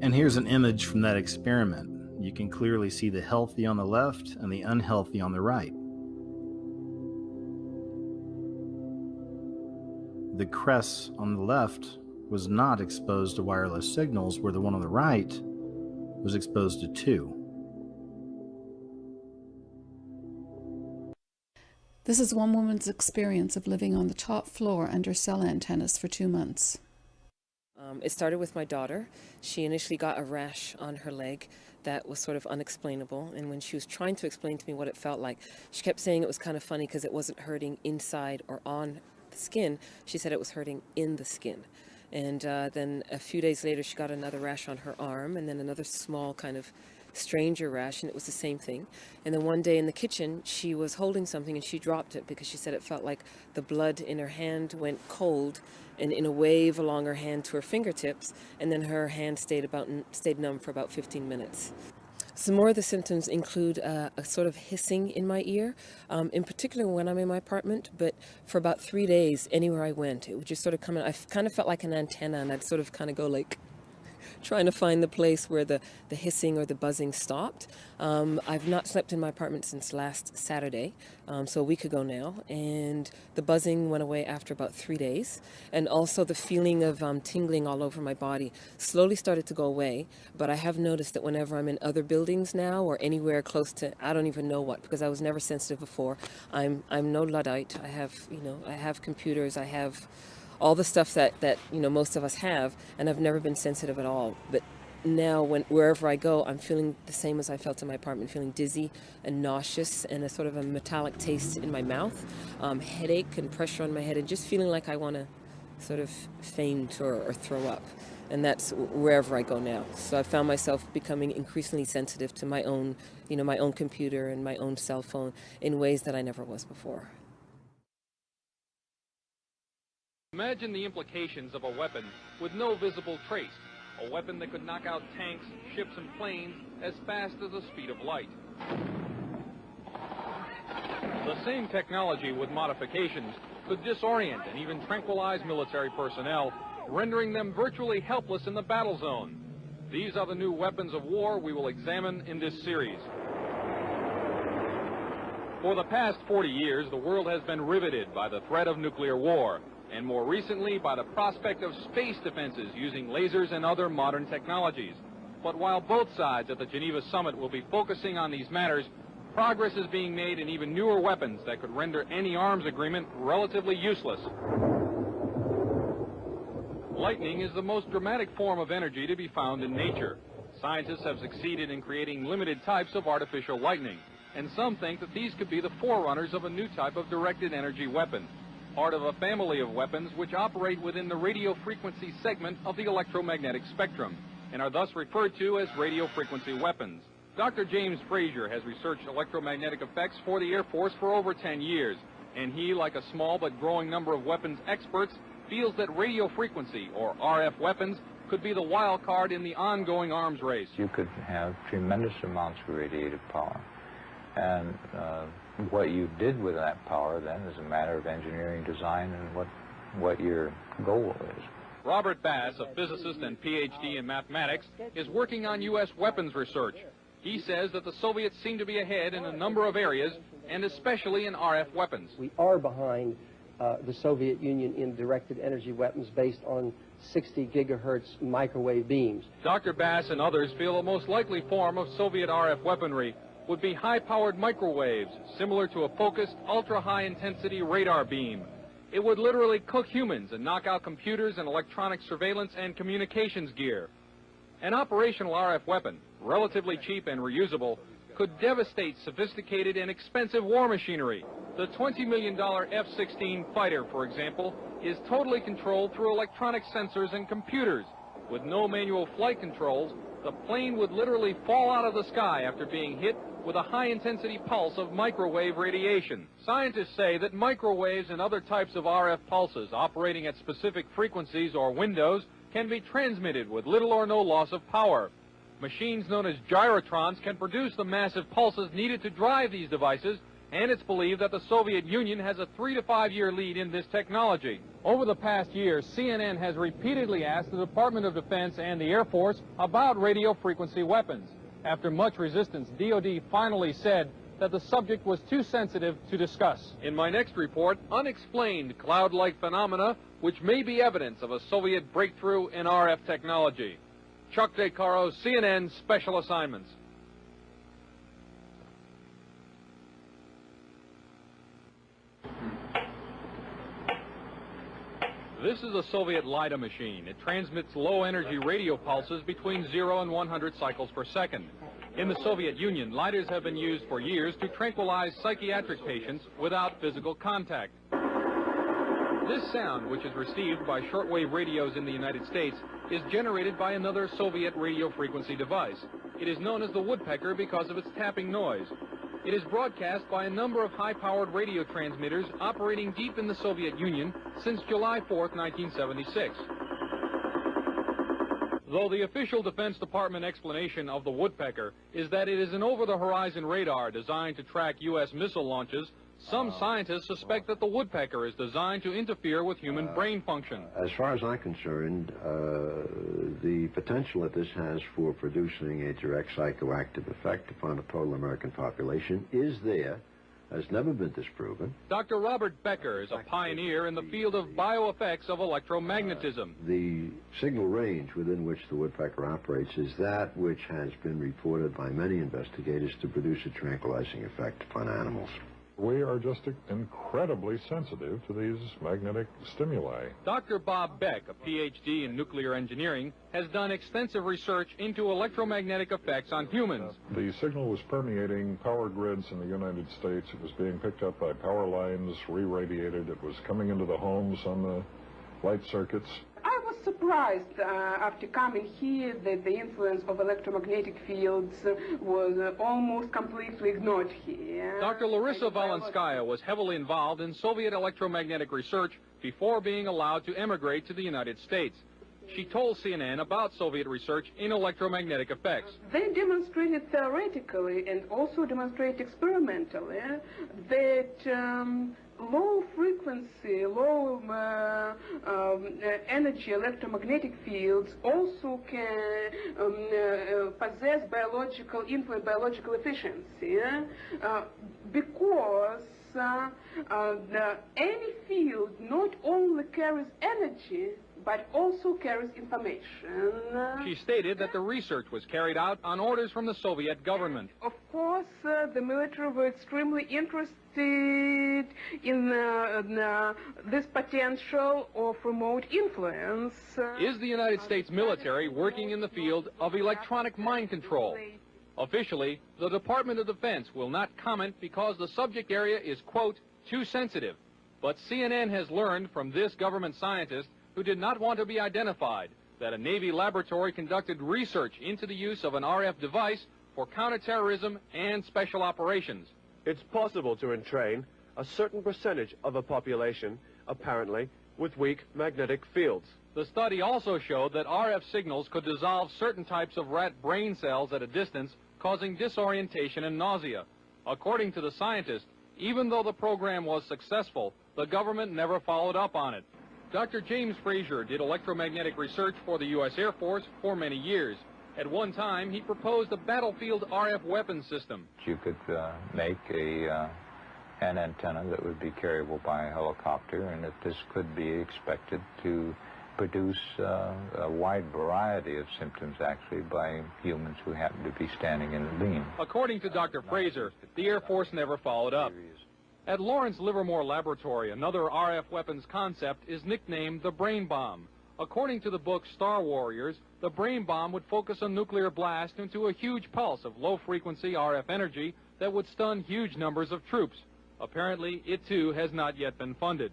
And here's an image from that experiment. You can clearly see the healthy on the left and the unhealthy on the right. The cress on the left was not exposed to wireless signals, where the one on the right was exposed to two. This is one woman's experience of living on the top floor under cell antennas for 2 months. It started with my daughter. She initially got a rash on her leg that was sort of unexplainable, and when she was trying to explain to me what it felt like, she kept saying it was kind of funny because it wasn't hurting inside or on the skin. She said it was hurting in the skin. And then a few days later she got another rash on her arm, and then another small kind of stranger rash, and it was the same thing. And then one day in the kitchen she was holding something and she dropped it because she said it felt like the blood in her hand went cold and in a wave along her hand to her fingertips, and then her hand stayed numb for about 15 minutes. Some more of the symptoms include a sort of hissing in my ear, in particular when I'm in my apartment, but for about 3 days, anywhere I went, it would just sort of come in. I kind of felt like an antenna, and I'd sort of kind of go like, trying to find the place where the hissing or the buzzing stopped. I've not slept in my apartment since last Saturday, so a week ago now, and the buzzing went away after about 3 days, and also the feeling of tingling all over my body slowly started to go away. But I have noticed that whenever I'm in other buildings now or anywhere close to, I don't even know what, because I was never sensitive before. I'm no Luddite. I have computers, I have all the stuff that most of us have, and I've never been sensitive at all. But now wherever I go, I'm feeling the same as I felt in my apartment, feeling dizzy and nauseous and a sort of a metallic taste in my mouth, headache and pressure on my head, and just feeling like I want to sort of faint or throw up. And that's wherever I go now. So I found myself becoming increasingly sensitive to my own computer and my own cell phone in ways that I never was before. Imagine the implications of a weapon with no visible trace, a weapon that could knock out tanks, ships, and planes as fast as the speed of light. The same technology with modifications could disorient and even tranquilize military personnel, rendering them virtually helpless in the battle zone. These are the new weapons of war we will examine in this series. For the past 40 years, the world has been riveted by the threat of nuclear war, and more recently by the prospect of space defenses using lasers and other modern technologies. But while both sides at the Geneva summit will be focusing on these matters, progress is being made in even newer weapons that could render any arms agreement relatively useless. Lightning is the most dramatic form of energy to be found in nature. Scientists have succeeded in creating limited types of artificial lightning, and some think that these could be the forerunners of a new type of directed energy weapon, part of a family of weapons which operate within the radio frequency segment of the electromagnetic spectrum, and are thus referred to as radio frequency weapons. Dr. James Frazier has researched electromagnetic effects for the Air Force for over 10 years, and he, like a small but growing number of weapons experts, feels that radio frequency, or RF weapons, could be the wild card in the ongoing arms race. You could have tremendous amounts of radiative power, and what you did with that power then is a matter of engineering design and what your goal is. Robert Bass, a physicist and PhD in mathematics, is working on U.S. weapons research. He says that the Soviets seem to be ahead in a number of areas, and especially in RF weapons. We are behind the Soviet Union in directed energy weapons based on 60 gigahertz microwave beams. Dr. Bass and others feel the most likely form of Soviet RF weaponry would be high-powered microwaves, similar to a focused, ultra-high-intensity radar beam. It would literally cook humans and knock out computers and electronic surveillance and communications gear. An operational RF weapon, relatively cheap and reusable, could devastate sophisticated and expensive war machinery. The $20 million F-16 fighter, for example, is totally controlled through electronic sensors and computers. With no manual flight controls, the plane would literally fall out of the sky after being hit with a high-intensity pulse of microwave radiation. Scientists say that microwaves and other types of RF pulses operating at specific frequencies or windows can be transmitted with little or no loss of power. Machines known as gyrotrons can produce the massive pulses needed to drive these devices, and it's believed that the Soviet Union has a 3 to 5 year lead in this technology. Over the past year, CNN has repeatedly asked the Department of Defense and the Air Force about radio frequency weapons. After much resistance, DoD finally said that the subject was too sensitive to discuss. In my next report, unexplained cloud-like phenomena which may be evidence of a Soviet breakthrough in RF technology. Chuck DeCaro, CNN Special Assignments. This is a Soviet LIDA machine. It transmits low-energy radio pulses between 0 and 100 cycles per second. In the Soviet Union, LIDAs have been used for years to tranquilize psychiatric patients without physical contact. This sound, which is received by shortwave radios in the United States, is generated by another Soviet radio frequency device. It is known as the woodpecker because of its tapping noise. It is broadcast by a number of high-powered radio transmitters operating deep in the Soviet Union since July 4th, 1976. Though the official Defense Department explanation of the woodpecker is that it is an over-the-horizon radar designed to track U.S. missile launches, some scientists suspect that the woodpecker is designed to interfere with human brain function. As far as I'm concerned, the potential that this has for producing a direct psychoactive effect upon the total American population is there, has never been disproven. Dr. Robert Becker is a pioneer in the field of bioeffects of electromagnetism. The signal range within which the woodpecker operates is that which has been reported by many investigators to produce a tranquilizing effect upon animals. We are just incredibly sensitive to these magnetic stimuli. Dr. Bob Beck, a PhD in nuclear engineering, has done extensive research into electromagnetic effects on humans. The signal was permeating power grids in the United States. It was being picked up by power lines, re-radiated. It was coming into the homes on the light circuits. I was surprised after coming here that the influence of electromagnetic fields was almost completely ignored here. Dr. Larissa Valenskaya was heavily involved in Soviet electromagnetic research before being allowed to emigrate to the United States. She told CNN about Soviet research in electromagnetic effects. They demonstrated theoretically and also demonstrate experimentally that low frequency, low energy electromagnetic fields also can possess biological efficiency because any field not only carries energy but also carries information. She stated that the research was carried out on orders from the Soviet government. Of course, the military were extremely interested in this potential of remote influence. Is the United States military working in the field of electronic mind control? Officially, the Department of Defense will not comment because the subject area is, quote, too sensitive. But CNN has learned from this government scientist, who did not want to be identified, that a Navy laboratory conducted research into the use of an RF device for counterterrorism and special operations. It's possible to entrain a certain percentage of a population, apparently, with weak magnetic fields. The study also showed that RF signals could dissolve certain types of rat brain cells at a distance, causing disorientation and nausea. According to the scientist, even though the program was successful, the government never followed up on it. Dr. James Fraser did electromagnetic research for the U.S. Air Force for many years. At one time, he proposed a battlefield RF weapons system. You could make an antenna that would be carryable by a helicopter, and that this could be expected to produce a wide variety of symptoms, actually, by humans who happen to be standing in the beam. According to Dr. Fraser, the Air Force never followed up. At Lawrence Livermore Laboratory, another RF weapons concept is nicknamed the brain bomb. According to the book Star Warriors, the brain bomb would focus a nuclear blast into a huge pulse of low-frequency RF energy that would stun huge numbers of troops. Apparently, it too has not yet been funded.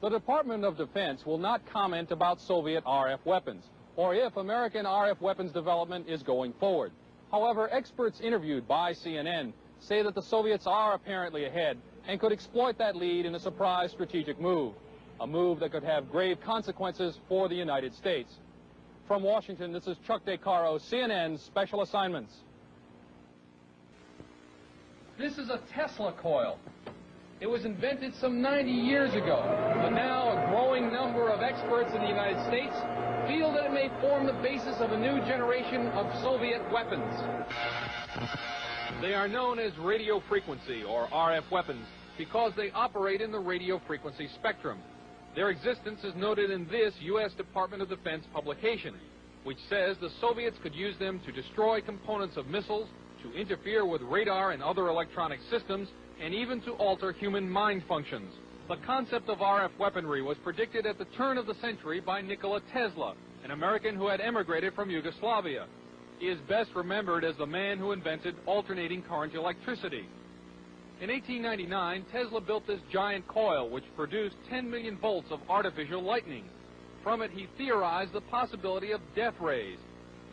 The Department of Defense will not comment about Soviet RF weapons, or if American RF weapons development is going forward. However, experts interviewed by CNN say that the Soviets are apparently ahead and could exploit that lead in a surprise strategic move, a move that could have grave consequences for the United States. From Washington, this is Chuck DeCaro, CNN's Special Assignments. This is a Tesla coil. It was invented some 90 years ago, but now a growing number of experts in the United States feel that it may form the basis of a new generation of Soviet weapons. They are known as radio frequency, or RF weapons, because they operate in the radio frequency spectrum. Their existence is noted in this U.S. Department of Defense publication, which says the Soviets could use them to destroy components of missiles, to interfere with radar and other electronic systems, and even to alter human mind functions. The concept of RF weaponry was predicted at the turn of the century by Nikola Tesla, an American who had emigrated from Yugoslavia. He is best remembered as the man who invented alternating current electricity. In 1899, Tesla built this giant coil which produced 10 million volts of artificial lightning. From it, he theorized the possibility of death rays.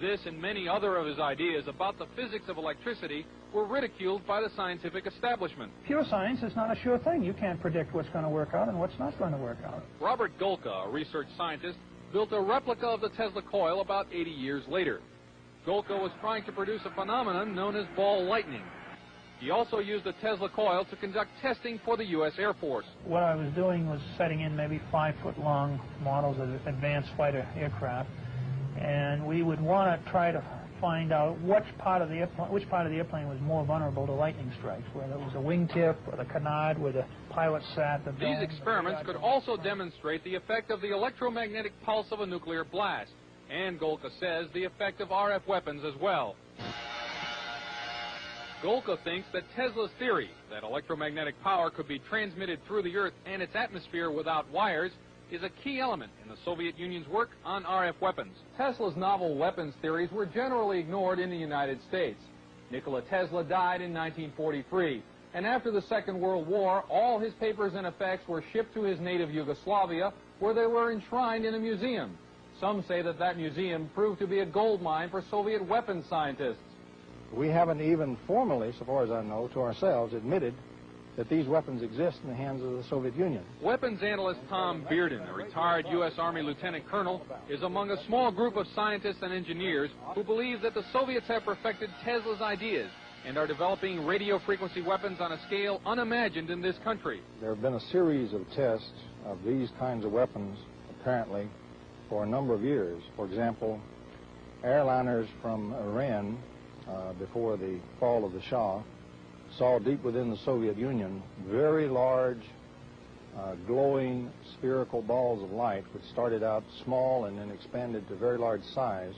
This and many other of his ideas about the physics of electricity were ridiculed by the scientific establishment. Pure science is not a sure thing. You can't predict what's going to work out and what's not going to work out. Robert Golka, a research scientist, built a replica of the Tesla coil about 80 years later. Golka was trying to produce a phenomenon known as ball lightning. He also used the Tesla coil to conduct testing for the U.S. Air Force. What I was doing was setting in maybe 5-foot-long models of advanced fighter aircraft, and we would want to try to find out which part of the airplane was more vulnerable to lightning strikes, whether it was a wingtip or the canard where the pilot sat. These experiments could also demonstrate the effect of the electromagnetic pulse of a nuclear blast, and Golka says the effect of RF weapons as well. Golka thinks that Tesla's theory that electromagnetic power could be transmitted through the Earth and its atmosphere without wires is a key element in the Soviet Union's work on RF weapons. Tesla's novel weapons theories were generally ignored in the United States. Nikola Tesla died in 1943, and after the Second World War, all his papers and effects were shipped to his native Yugoslavia, where they were enshrined in a museum. Some say that that museum proved to be a gold mine for Soviet weapons scientists. We haven't even formally, so far as I know, to ourselves admitted that these weapons exist in the hands of the Soviet Union. Weapons analyst Tom Bearden, a retired U.S. Army lieutenant colonel, is among a small group of scientists and engineers who believe that the Soviets have perfected Tesla's ideas and are developing radio frequency weapons on a scale unimagined in this country. There have been a series of tests of these kinds of weapons, apparently, for a number of years. For example, airliners from Iran, before the fall of the Shah, saw deep within the Soviet Union very large, glowing spherical balls of light, which started out small and then expanded to very large size,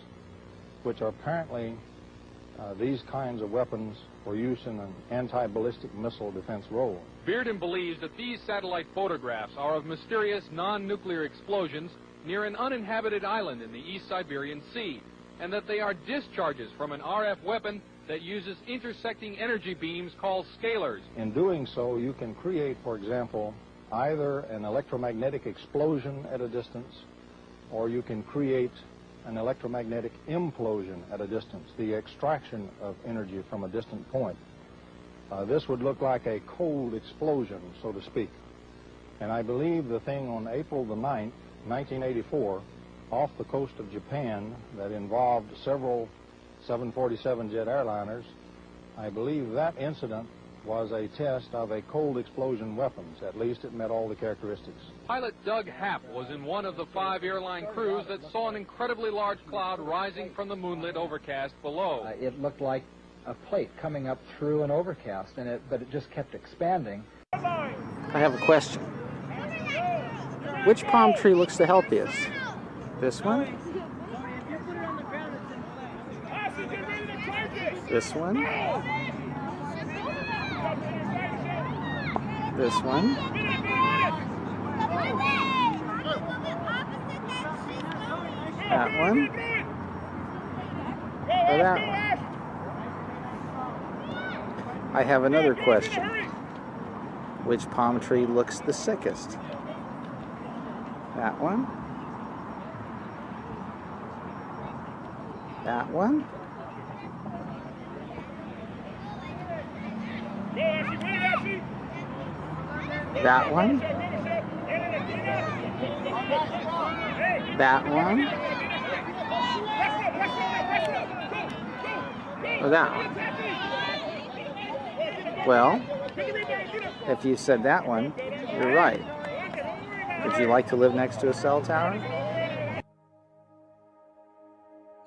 which are apparently these kinds of weapons for use in an anti-ballistic missile defense role. Bearden believes that these satellite photographs are of mysterious non-nuclear explosions near an uninhabited island in the East Siberian Sea, and that they are discharges from an RF weapon that uses intersecting energy beams called scalars. In doing so, you can create, for example, either an electromagnetic explosion at a distance, or you can create an electromagnetic implosion at a distance, the extraction of energy from a distant point. This would look like a cold explosion, so to speak. And I believe the thing on April the 9th, 1984, off the coast of Japan, that involved several 747 jet airliners, I believe that incident was a test of a cold explosion weapons. At least it met all the characteristics. Pilot Doug Happ was in one of the 5 airline crews that saw an incredibly large cloud rising from the moonlit overcast below. It looked like a plate coming up through an overcast, but it just kept expanding. I have a question. Which palm tree looks the healthiest? This one? This one? This one? That one? Or that one? I have another question. Which palm tree looks the sickest? That one? That one? That one? That one? Or that one? Well, if you said that one, you're right. Would you like to live next to a cell tower?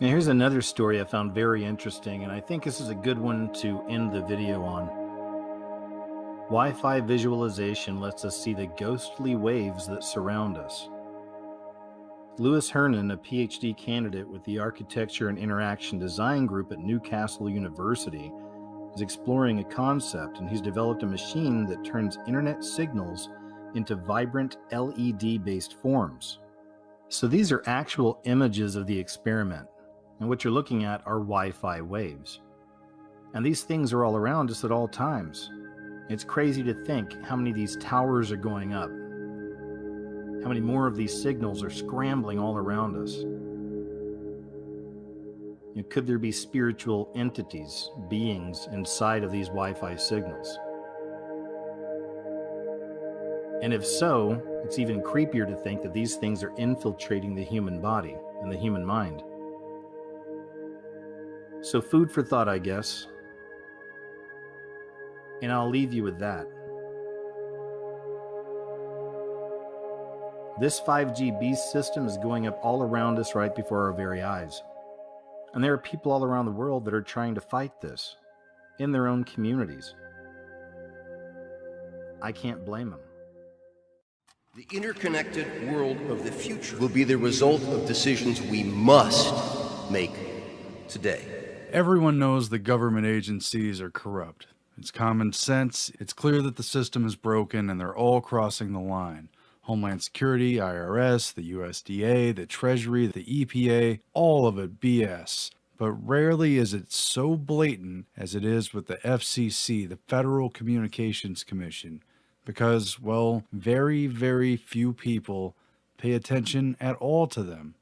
Now here's another story I found very interesting, and I think this is a good one to end the video on. Wi-Fi visualization lets us see the ghostly waves that surround us. Louis Hernan, a PhD candidate with the Architecture and Interaction Design Group at Newcastle University, is exploring a concept, and he's developed a machine that turns internet signals into vibrant LED-based forms. So these are actual images of the experiment, and what you're looking at are Wi-Fi waves. And these things are all around us at all times. It's crazy to think how many of these towers are going up, how many more of these signals are scrambling all around us. Could there be spiritual entities, beings inside of these Wi-Fi signals? And if so, it's even creepier to think that these things are infiltrating the human body and the human mind. So food for thought, I guess. And I'll leave you with that. This 5G beast system is going up all around us right before our very eyes. And there are people all around the world that are trying to fight this in their own communities. I can't blame them. The interconnected world of the future will be the result of decisions we must make today. Everyone knows the government agencies are corrupt. It's common sense. It's clear that the system is broken and they're all crossing the line. Homeland Security, IRS, the USDA, the Treasury, the EPA, all of it BS. But rarely is it so blatant as it is with the FCC, the Federal Communications Commission, because, well, very, very few people pay attention at all to them.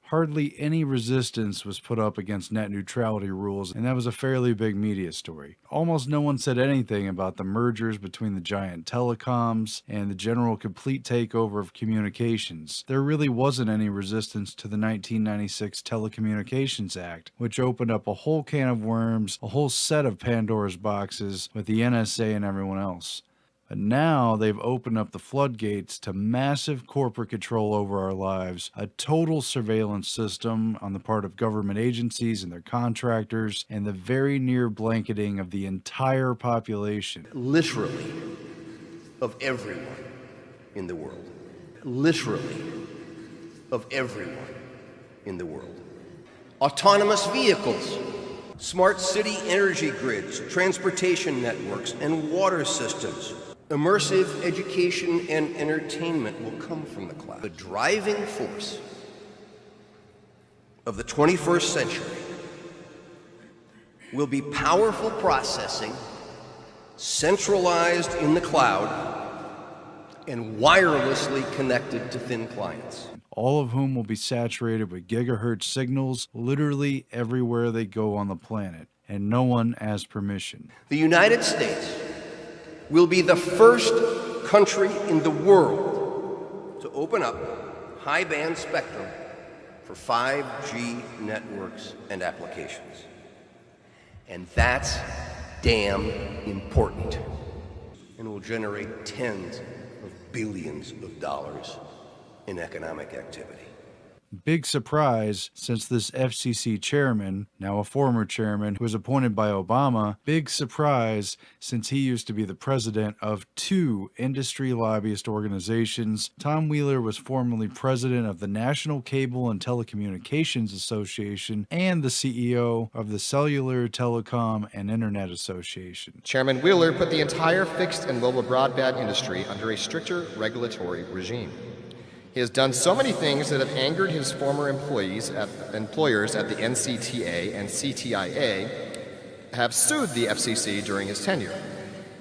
hardly any resistance was put up against net neutrality rules, and that was a fairly big media story. Almost no one said anything about the mergers between the giant telecoms and the general complete takeover of communications. There really wasn't any resistance to the 1996 Telecommunications Act, which opened up a whole can of worms, a whole set of Pandora's boxes with the NSA and everyone else. But now they've opened up the floodgates to massive corporate control over our lives, a total surveillance system on the part of government agencies and their contractors, and the very near blanketing of the entire population. Literally, of everyone in the world. Literally, of everyone in the world. Autonomous vehicles, smart city energy grids, transportation networks, and water systems. Immersive education and entertainment will come from the cloud. The driving force of the 21st century will be powerful processing, centralized in the cloud, and wirelessly connected to thin clients. All of whom will be saturated with gigahertz signals literally everywhere they go on the planet, and no one has permission. The United States will be the first country in the world to open up high-band spectrum for 5G networks and applications. And that's damn important, and will generate tens of billions of dollars in economic activity. Big surprise, since this FCC chairman, now a former chairman, who was appointed by Obama, big surprise since he used to be the president of 2 industry lobbyist organizations. Tom Wheeler was formerly president of the National Cable and Telecommunications Association and the CEO of the Cellular, Telecom, and Internet Association. Chairman Wheeler put the entire fixed and mobile broadband industry under a stricter regulatory regime. He has done so many things that have angered his former employers at the NCTA and CTIA have sued the FCC during his tenure.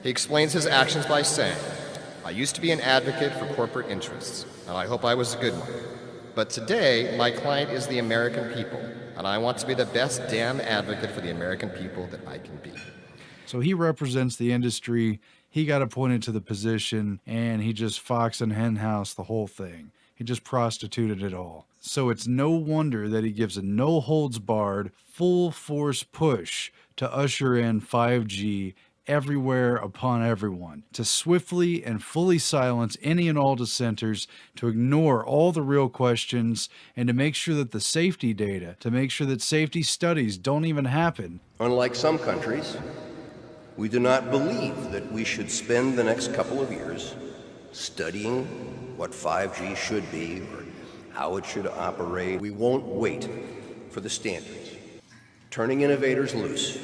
He explains his actions by saying, "I used to be an advocate for corporate interests, and I hope I was a good one. But today, my client is the American people, and I want to be the best damn advocate for the American people that I can be." So he represents the industry, he got appointed to the position, and he just fox and henhouse the whole thing. He just prostituted it all. So it's no wonder that he gives a no-holds-barred, full-force push to usher in 5G everywhere upon everyone, to swiftly and fully silence any and all dissenters, to ignore all the real questions, and to make sure that the safety data, to make sure that safety studies don't even happen. Unlike some countries, we do not believe that we should spend the next couple of years studying what 5G should be or how it should operate. We won't wait for the standards. Turning innovators loose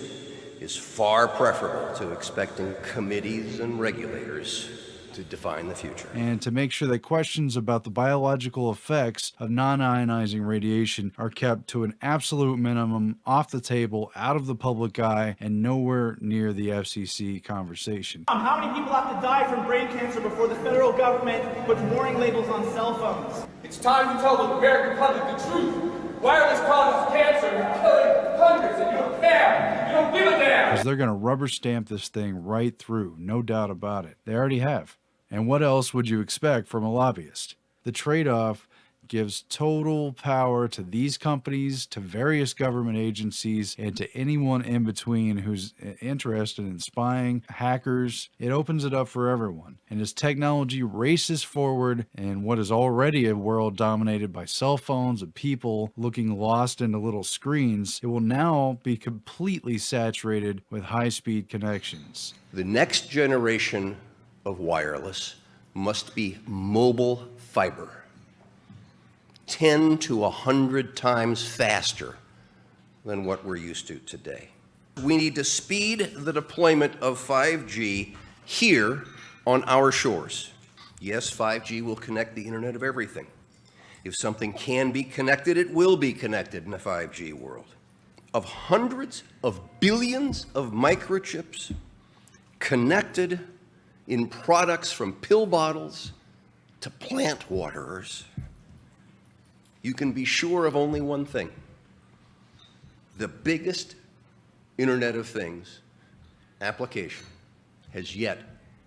is far preferable to expecting committees and regulators to define the future. And to make sure that questions about the biological effects of non-ionizing radiation are kept to an absolute minimum, off the table, out of the public eye, and nowhere near the FCC conversation. How many people have to die from brain cancer before the federal government puts warning labels on cell phones? It's time to tell the American public the truth. Wireless causes cancer and killing hundreds, and you don't care. You don't give a damn. Because they're going to rubber stamp this thing right through, no doubt about it. They already have. And what else would you expect from a lobbyist? The trade-off gives total power to these companies, to various government agencies, and to anyone in between who's interested in spying, hackers. It opens it up for everyone. And as technology races forward in what is already a world dominated by cell phones and people looking lost into little screens, it will now be completely saturated with high-speed connections. The next generation of wireless must be mobile fiber, 10 to 100 times faster than what we're used to today. We need to speed the deployment of 5G here on our shores. Yes, 5G will connect the Internet of everything. If something can be connected, it will be connected in a 5G world. Of hundreds of billions of microchips connected in products from pill bottles to plant waterers, you can be sure of only one thing. The biggest Internet of Things application has yet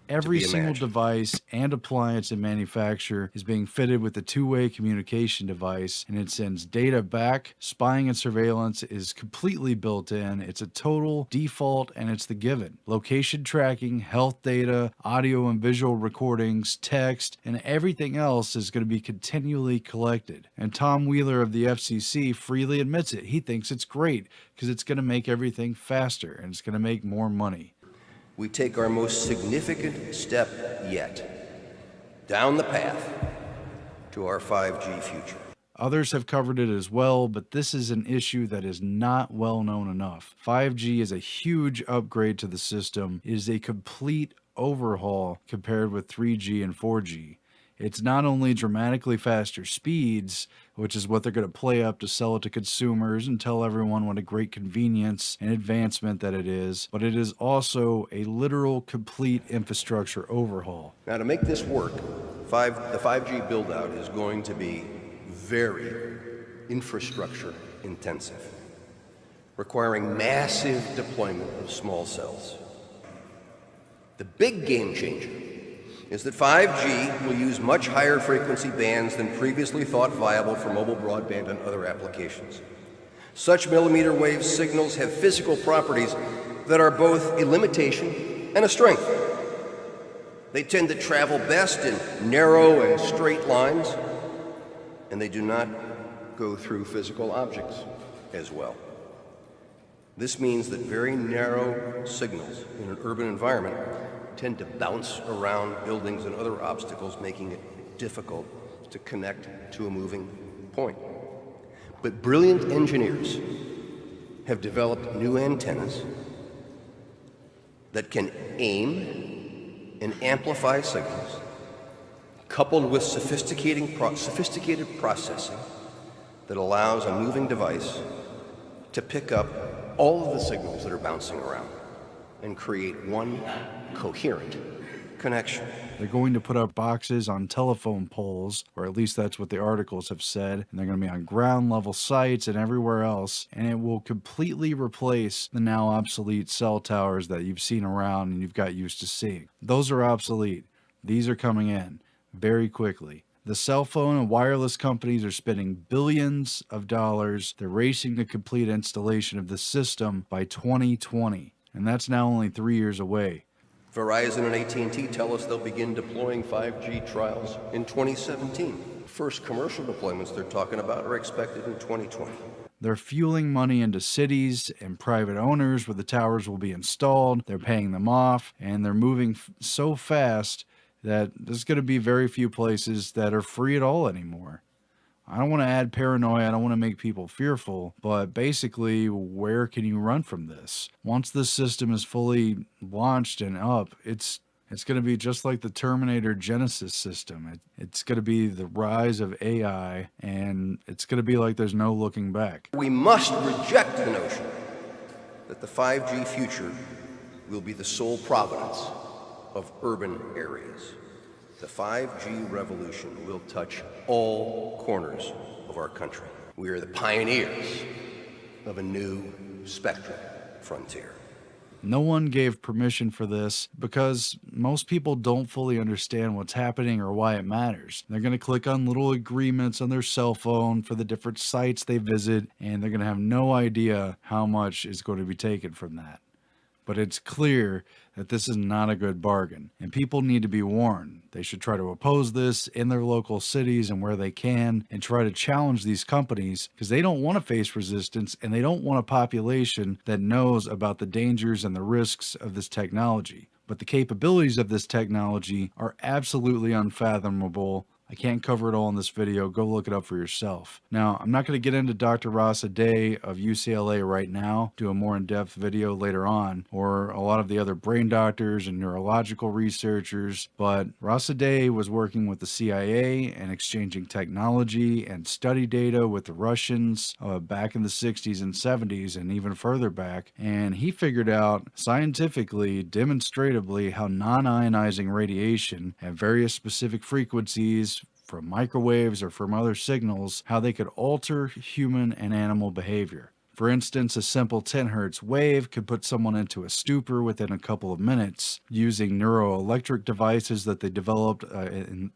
Every to be single imagined. device and appliance in manufacture is being fitted with a two-way communication device, and it sends data back. Spying and surveillance is completely built in. It's a total default, and it's the given. Location tracking, health data, audio and visual recordings, text, and everything else is going to be continually collected. And Tom Wheeler of the FCC freely admits it. He thinks it's great because it's going to make everything faster, and it's going to make more money. We take our most significant step yet down the path to our 5G future. Others have covered it as well, but this is an issue that is not well known enough. 5G is a huge upgrade to the system. It is a complete overhaul compared with 3G and 4G. It's not only dramatically faster speeds, which is what they're going to play up to sell it to consumers and tell everyone what a great convenience and advancement that it is, but it is also a literal complete infrastructure overhaul. Now, to make this work, the 5G build-out is going to be very infrastructure intensive, requiring massive deployment of small cells. The big game changer is that 5G will use much higher frequency bands than previously thought viable for mobile broadband and other applications. Such millimeter wave signals have physical properties that are both a limitation and a strength. They tend to travel best in narrow and straight lines, and they do not go through physical objects as well. This means that very narrow signals in an urban environment tend to bounce around buildings and other obstacles, making it difficult to connect to a moving point. But brilliant engineers have developed new antennas that can aim and amplify signals, coupled with sophisticated processing that allows a moving device to pick up all of the signals that are bouncing around and create one coherent connection. They're going to put up boxes on telephone poles, or at least that's what the articles have said, and they're going to be on ground level sites and everywhere else, and it will completely replace the now obsolete cell towers that you've seen around and you've got used to seeing. Those are obsolete. These are coming in very quickly. The cell phone and wireless companies are spending billions of dollars. They're racing to complete installation of the system by 2020, and that's now only 3 years away. Verizon and AT&T tell us they'll begin deploying 5G trials in 2017. First commercial deployments they're talking about are expected in 2020. They're fueling money into cities and private owners where the towers will be installed. They're paying them off, and they're moving so fast that there's going to be very few places that are free at all anymore. I don't want to add paranoia, I don't want to make people fearful, but basically, where can you run from this? Once this system is fully launched and up, it's going to be just like the Terminator Genesis system. It's going to be the rise of AI, and it's going to be like there's no looking back. We must reject the notion that the 5G future will be the sole providence of urban areas. The 5G revolution will touch all corners of our country. We are the pioneers of a new spectrum frontier. No one gave permission for this because most people don't fully understand what's happening or why it matters. They're going to click on little agreements on their cell phone for the different sites they visit, and they're going to have no idea how much is going to be taken from that. But it's clear that this is not a good bargain, and people need to be warned. They should try to oppose this in their local cities and where they can, and try to challenge these companies, because they don't want to face resistance, and they don't want a population that knows about the dangers and the risks of this technology. But the capabilities of this technology are absolutely unfathomable. I can't cover it all in this video. Go look it up for yourself. Now, I'm not going to get into Dr. Rasa Day of UCLA right now, do a more in-depth video later on, or a lot of the other brain doctors and neurological researchers, but Rasa Day was working with the CIA and exchanging technology and study data with the Russians back in the 60s and 70s and even further back, and he figured out scientifically, demonstratively, how non-ionizing radiation at various specific frequencies from microwaves or from other signals, how they could alter human and animal behavior. For instance, a simple 10 hertz wave could put someone into a stupor within a couple of minutes. Using neuroelectric devices that they developed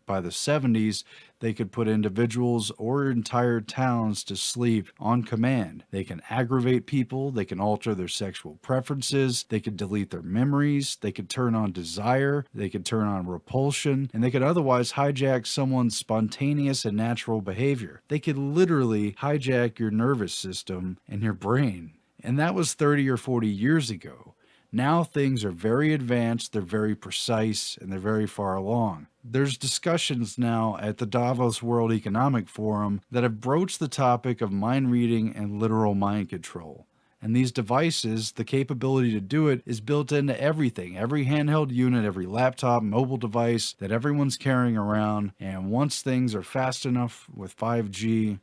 by the 70s, they could put individuals or entire towns to sleep on command. They can aggravate people, they can alter their sexual preferences, they could delete their memories, they could turn on desire, they could turn on repulsion, and they could otherwise hijack someone's spontaneous and natural behavior. They could literally hijack your nervous system and your brain. And that was 30 or 40 years ago. Now things are very advanced, they're very precise, and they're very far along. There's discussions now at the Davos World Economic Forum that have broached the topic of mind reading and literal mind control. And these devices, the capability to do it is built into everything, every handheld unit, every laptop, mobile device that everyone's carrying around. And once things are fast enough with 5G,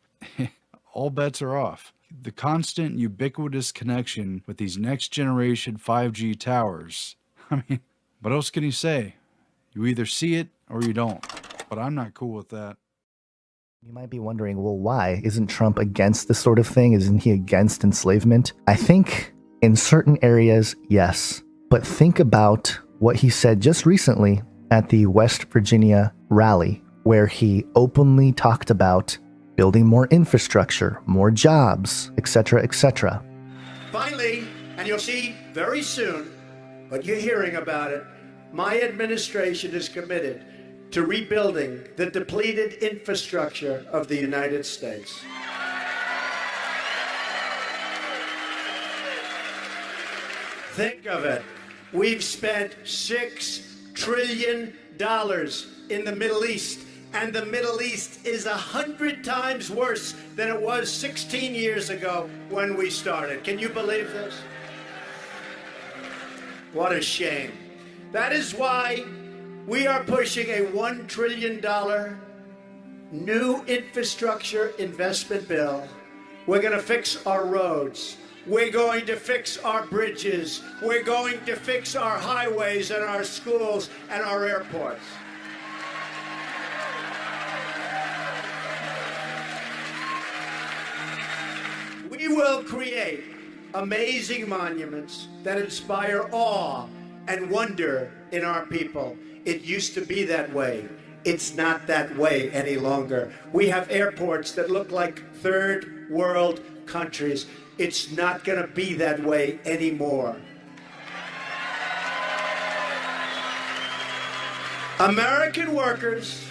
all bets are off. The constant ubiquitous connection with these next generation 5G towers. I mean, what else can you say? You either see it or you don't. But I'm not cool with that. You might be wondering, well, why? Isn't Trump against this sort of thing? Isn't he against enslavement? I think in certain areas, yes. But think about what he said just recently at the West Virginia rally, where he openly talked about building more infrastructure, more jobs, etc., etc. Finally, and you'll see very soon, but you're hearing about it, my administration is committed to rebuilding the depleted infrastructure of the United States. Think of it. We've spent $6 trillion in the Middle East. And the Middle East is 100 times worse than it was 16 years ago when we started. Can you believe this? What a shame. That is why we are pushing a $1 trillion new infrastructure investment bill. We're going to fix our roads. We're going to fix our bridges. We're going to fix our highways and our schools and our airports. We will create amazing monuments that inspire awe and wonder in our people. It used to be that way. It's not that way any longer. We have airports that look like third world countries. It's not going to be that way anymore. American workers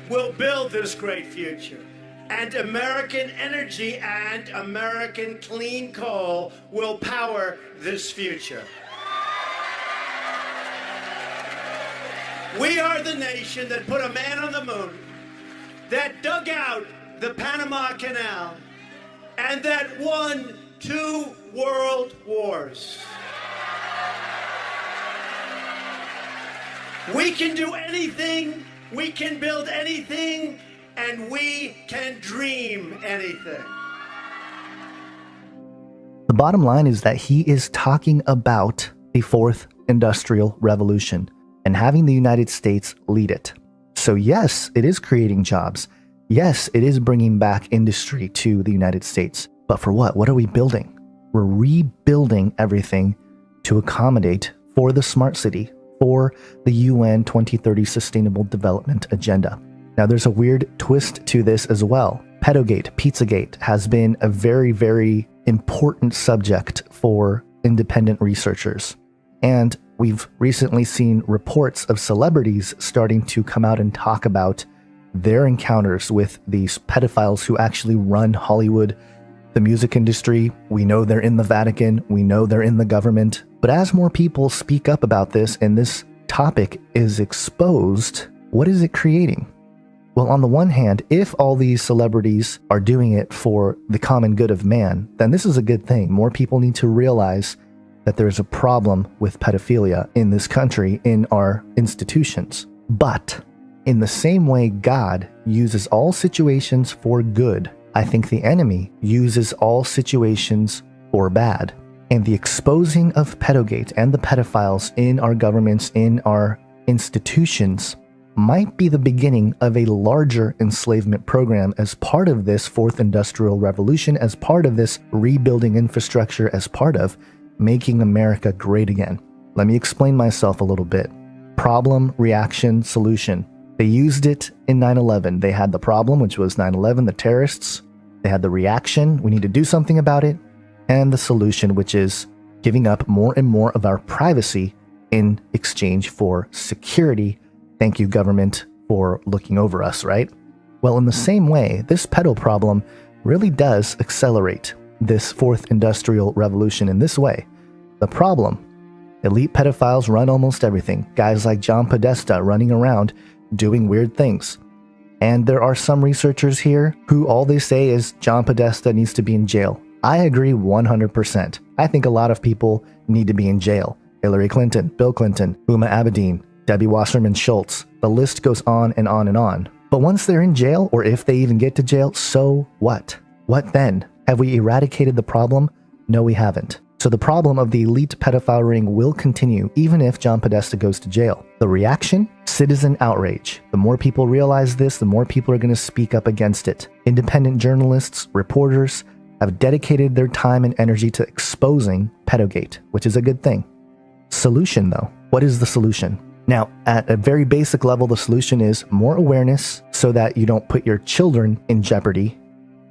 will build this great future. And American energy and American clean coal will power this future. We are the nation that put a man on the moon, that dug out the Panama Canal, and that won 2 world wars. We can do anything, we can build anything, and we can dream anything. The bottom line is that he is talking about the 4th Industrial Revolution and having the United States lead it. So yes, it is creating jobs. Yes, it is bringing back industry to the United States. But for what? What are we building? We're rebuilding everything to accommodate for the smart city, for the UN 2030 Sustainable Development Agenda. Now, there's a weird twist to this as well. Pedogate, Pizzagate has been a very, very important subject for independent researchers. And we've recently seen reports of celebrities starting to come out and talk about their encounters with these pedophiles who actually run Hollywood, the music industry. We know they're in the Vatican. We know they're in the government. But as more people speak up about this and this topic is exposed, what is it creating? Well, on the one hand, if all these celebrities are doing it for the common good of man, then this is a good thing. More people need to realize that there's a problem with pedophilia in this country, in our institutions. But in the same way God uses all situations for good, I think the enemy uses all situations for bad. And the exposing of pedogate and the pedophiles in our governments, in our institutions, might be the beginning of a larger enslavement program as part of this fourth industrial revolution, as part of this rebuilding infrastructure, as part of making America great again. Let me explain myself a little bit. Problem, reaction, solution. They used it in 9/11. They had the problem, which was 9/11, the terrorists. They had the reaction, we need to do something about it, and the solution, which is giving up more and more of our privacy in exchange for security. Thank you, government, for looking over us, right? Well, in the same way, this pedo problem really does accelerate this fourth industrial revolution in this way. The problem: elite pedophiles run almost everything. Guys like John Podesta running around doing weird things. And there are some researchers here who all they say is John Podesta needs to be in jail. I agree 100%. I think a lot of people need to be in jail. Hillary Clinton, Bill Clinton, Uma Abedin, Debbie Wasserman Schultz. The list goes on and on and on. But once they're in jail, or if they even get to jail, so what? What then? Have we eradicated the problem? No, we haven't. So the problem of the elite pedophile ring will continue even if John Podesta goes to jail. The reaction? Citizen outrage. The more people realize this, the more people are going to speak up against it. Independent journalists, reporters have dedicated their time and energy to exposing pedogate, which is a good thing. Solution though. What is the solution? Now, at a very basic level, the solution is more awareness so that you don't put your children in jeopardy.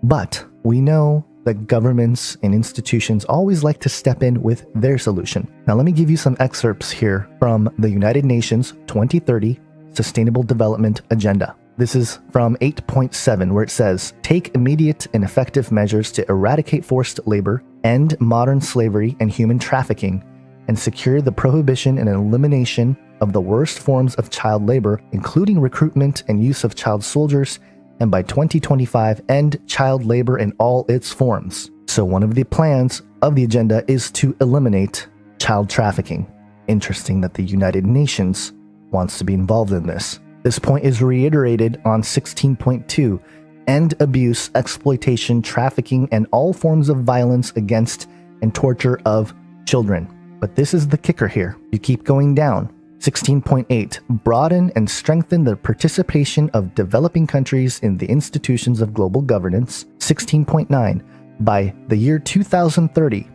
But we know that governments and institutions always like to step in with their solution. Now, let me give you some excerpts here from the United Nations 2030 Sustainable Development Agenda. This is from 8.7, where it says, take immediate and effective measures to eradicate forced labor, end modern slavery and human trafficking, and secure the prohibition and elimination of the worst forms of child labor, including recruitment and use of child soldiers, and by 2025, end child labor in all its forms. So one of the plans of the agenda is to eliminate child trafficking. Interesting that the United Nations wants to be involved in this. This point is reiterated on 16.2, end abuse, exploitation, trafficking, and all forms of violence against and torture of children. But this is the kicker here. You keep going down. 16.8, broaden and strengthen the participation of developing countries in the institutions of global governance. 16.9, by the year 2030,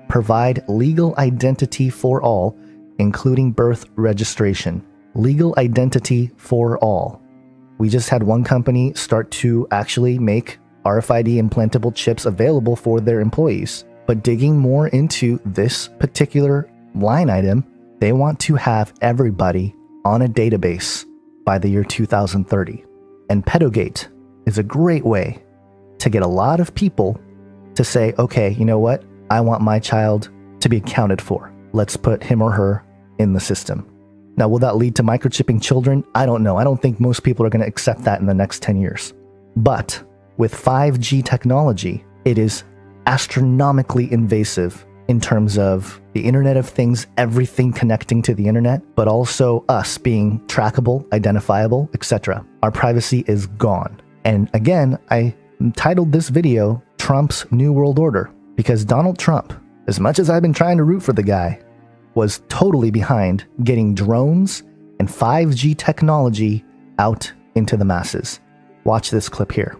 provide legal identity for all, including birth registration. Legal identity for all. We just had one company start to actually make RFID implantable chips available for their employees. But digging more into this particular line item, they want to have everybody on a database by the year 2030. And pedogate is a great way to get a lot of people to say, okay, you know what? I want my child to be accounted for. Let's put him or her in the system. Now, will that lead to microchipping children? I don't know. I don't think most people are going to accept that in the next 10 years. But with 5G technology, it is astronomically invasive in terms of the Internet of Things, everything connecting to the internet, but also us being trackable, identifiable, etc. Our privacy is gone. And again, I titled this video Trump's New World Order because Donald Trump, as much as I've been trying to root for the guy, was totally behind getting drones and 5G technology out into the masses. Watch this clip here.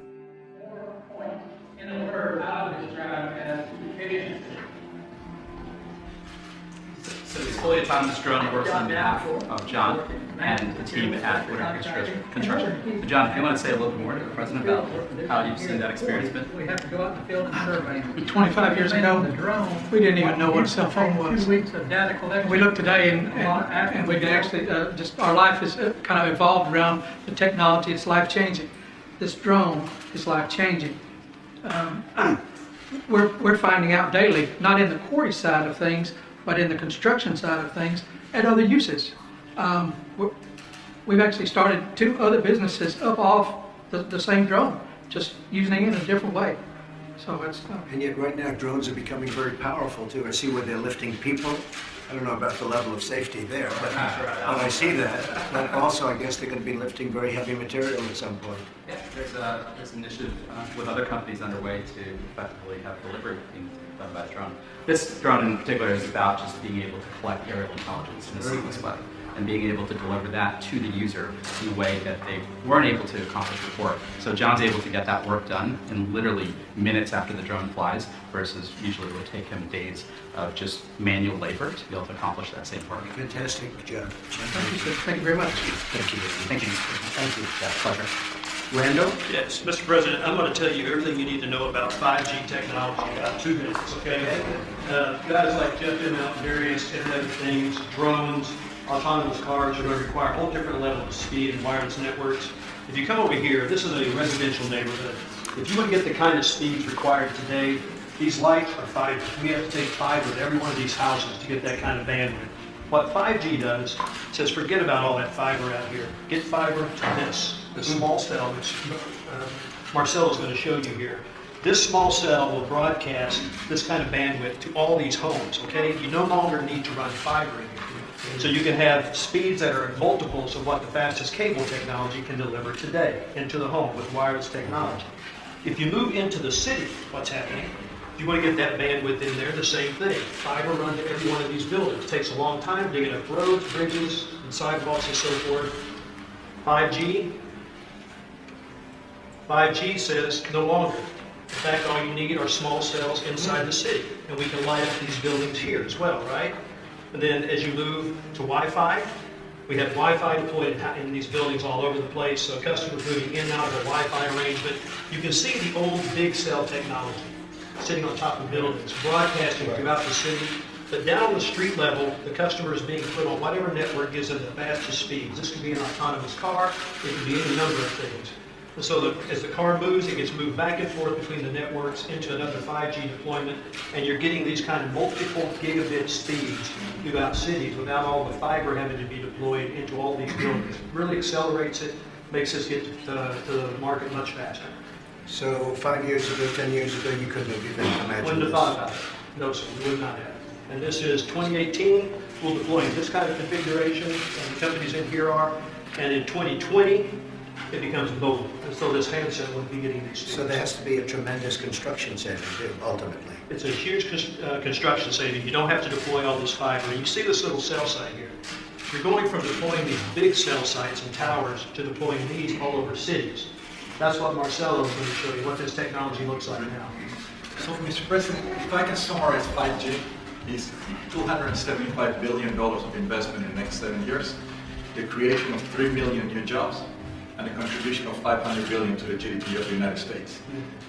Fully autonomous drone works on behalf of John and the team at Construction. John, if you want to say a little bit more to the president about how you've seen that experience been. We have to go out in the field and survey. 25 years ago, we didn't even know what a cell phone was. 2 weeks of data collection. We look today and we can actually just our life is kind of evolved around the technology. It's life changing. This drone is life changing. We're finding out daily, not in the quarry side of things, but in the construction side of things, and other uses. We've actually started 2 other businesses up off the same drone, just using it in a different way. So it's and yet right now drones are becoming very powerful too. I see where they're lifting people. I don't know about the level of safety there, but when I see that, but also I guess they're going to be lifting very heavy material at some point. Yeah, there's an initiative with other companies underway to effectively have delivery being done by the drone. This drone in particular is about just being able to collect aerial intelligence in a seamless way. and being able to deliver that to the user in a way that they weren't able to accomplish before. So John's able to get that work done in literally minutes after the drone flies, versus usually it would take him days of just manual labor to be able to accomplish that same work. Fantastic, John. Thank you, sir. Thank you very much. Thank you. Thank you. Thank you. Yeah, pleasure. Randall? Yes, Mr. President, I'm going to tell you everything you need to know about 5G technology in about 2 minutes, okay? Guys like Jeff Immelt, various Internet of Things, drones, autonomous cars are going to require a whole different level of speed and wireless networks. If you come over here, this is a residential neighborhood. If you want to get the kind of speeds required today, these lights are fiber. We have to take fiber to every one of these houses to get that kind of bandwidth. What 5G does, says forget about all that fiber out here. Get fiber to this, the small cell, which Marcel is going to show you here. This small cell will broadcast this kind of bandwidth to all these homes, okay? You no longer need to run fiber in here. So you can have speeds that are multiples of what the fastest cable technology can deliver today into the home with wireless technology. If you move into the city, what's happening? If you want to get that bandwidth in there, the same thing. Fiber run to every one of these buildings. It takes a long time digging up roads, bridges, and sidewalks and so forth. 5G says no longer. In fact, all you need are small cells inside the city. And we can light up these buildings here as well, right? And then as you move to Wi-Fi, we have Wi-Fi deployed in these buildings all over the place. So customers moving in and out of the Wi-Fi arrangement. You can see the old big cell technology sitting on top of buildings, broadcasting throughout the city. But down on the street level, the customer is being put on whatever network gives them the fastest speeds. This could be an autonomous car. It could be any number of things. And so as the car moves, it gets moved back and forth between the networks into another 5G deployment, and you're getting these kind of multiple gigabit speeds throughout cities without all the fiber having to be deployed into all these buildings. It really accelerates it, makes us get to the market much faster. So 5 years ago, 10 years ago, you couldn't have even imagined Wouldn't have thought about it. No, sir, we would not have. And this is 2018. We'll deploy in this kind of configuration, and the companies in here are. And in 2020, it becomes mobile. And so this handset will be getting these speeds. So there has to be a tremendous construction saving, too, ultimately. It's a huge construction saving. You don't have to deploy all this fiber. You see this little cell site here. You're going from deploying these big cell sites and towers to deploying these all over cities. That's what Marcelo is going to show you, what this technology looks like now. So, Mr. President, if I can summarize 5G, is $275 billion of investment in the next 7 years, the creation of 3 million new jobs, and a contribution of $500 billion to the GDP of the United States.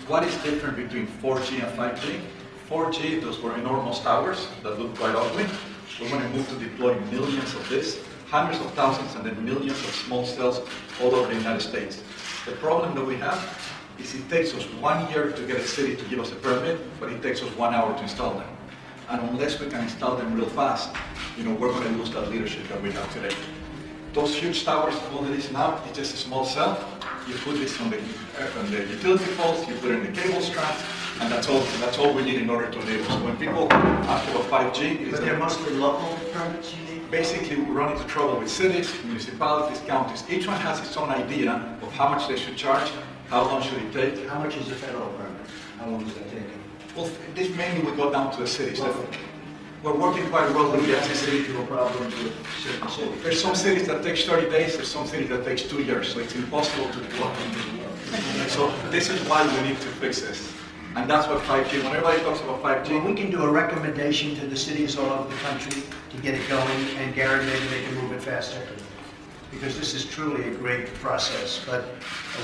What is different between 4G and 5G? 4G, those were enormous towers that look quite ugly. We're going to move to deploy millions of this, hundreds of thousands and then millions of small cells all over the United States. The problem that we have is it takes us 1 year to get a city to give us a permit, but it takes us 1 hour to install them. And unless we can install them real fast, we're going to lose that leadership that we have today. Those huge towers, all it is now, is just a small cell. You put this on the utility poles, you put it in the cable strands, and that's all we need in order to enable. So when people ask about 5G, but they're mostly local permits you need? Basically, we run into trouble with cities, municipalities, counties. Each one has its own idea of how much they should charge, how long should it take. How much is a federal permit? How long does that take? Well, this mainly would go down to the cities. We're working quite well with the FCC. There's some cities that takes 30 days, there's some cities that takes 2 years, so it's impossible to deploy. So this is why we need to fix this. And that's what 5G, when everybody talks about 5G. Well, we can do a recommendation to the cities all over the country to get it going, and Gary, maybe they can move it faster. Because this is truly a great process. But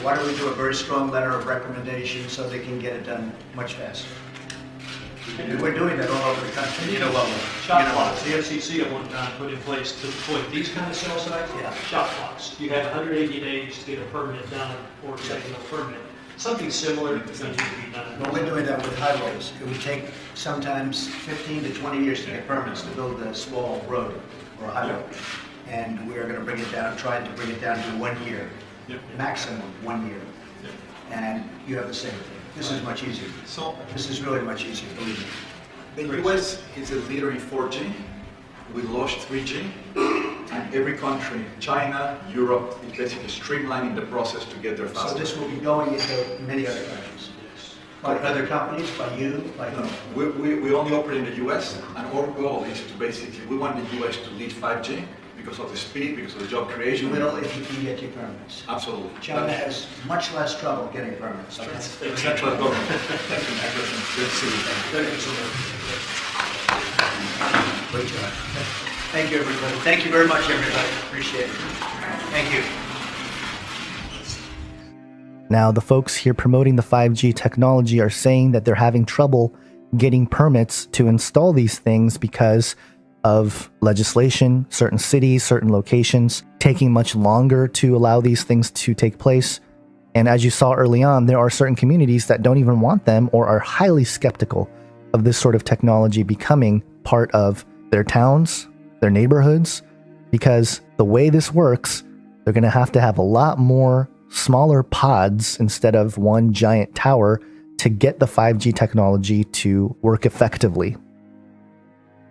why don't we do a very strong letter of recommendation so they can get it done much faster? We're doing that all over the country. You know what? Shot clocks. The FCC at one time put in place to deploy these kind of cell sites. Yeah. Shot clocks. You have 180 days to get a permit done or taking a permit. Something similar is going to need to be done. Well, we're doing that with highways. It would take sometimes 15 to 20 years to get permits to build a small road or a highway. And we're going to bring it down, trying to bring it down to 1 year, maximum 1 year. And you have the same thing. This is much easier. So this is really much easier, believe me. The US is a leader in 4G. We launched 3G. And every country, China, Europe, is basically streamlining the process to get there faster. So this will be going into many other countries? By other companies, by you? By no, we only operate in the US, and our goal is to basically, we want the US to lead 5G, because of the speed, because of the job creation. You will if you can get your permits. Absolutely. China has much less trouble getting permits. The central government. Thank you, Mr. President. Good to see you. Thank you so much. Great job. Thank you, everybody. Thank you very much, everybody. Appreciate it. Thank you. Now, the folks here promoting the 5G technology are saying that they're having trouble getting permits to install these things because of legislation, certain cities, certain locations, taking much longer to allow these things to take place. And as you saw early on, there are certain communities that don't even want them or are highly skeptical of this sort of technology becoming part of their towns, their neighborhoods, because the way this works, they're going to have a lot more smaller pods instead of one giant tower to get the 5G technology to work effectively.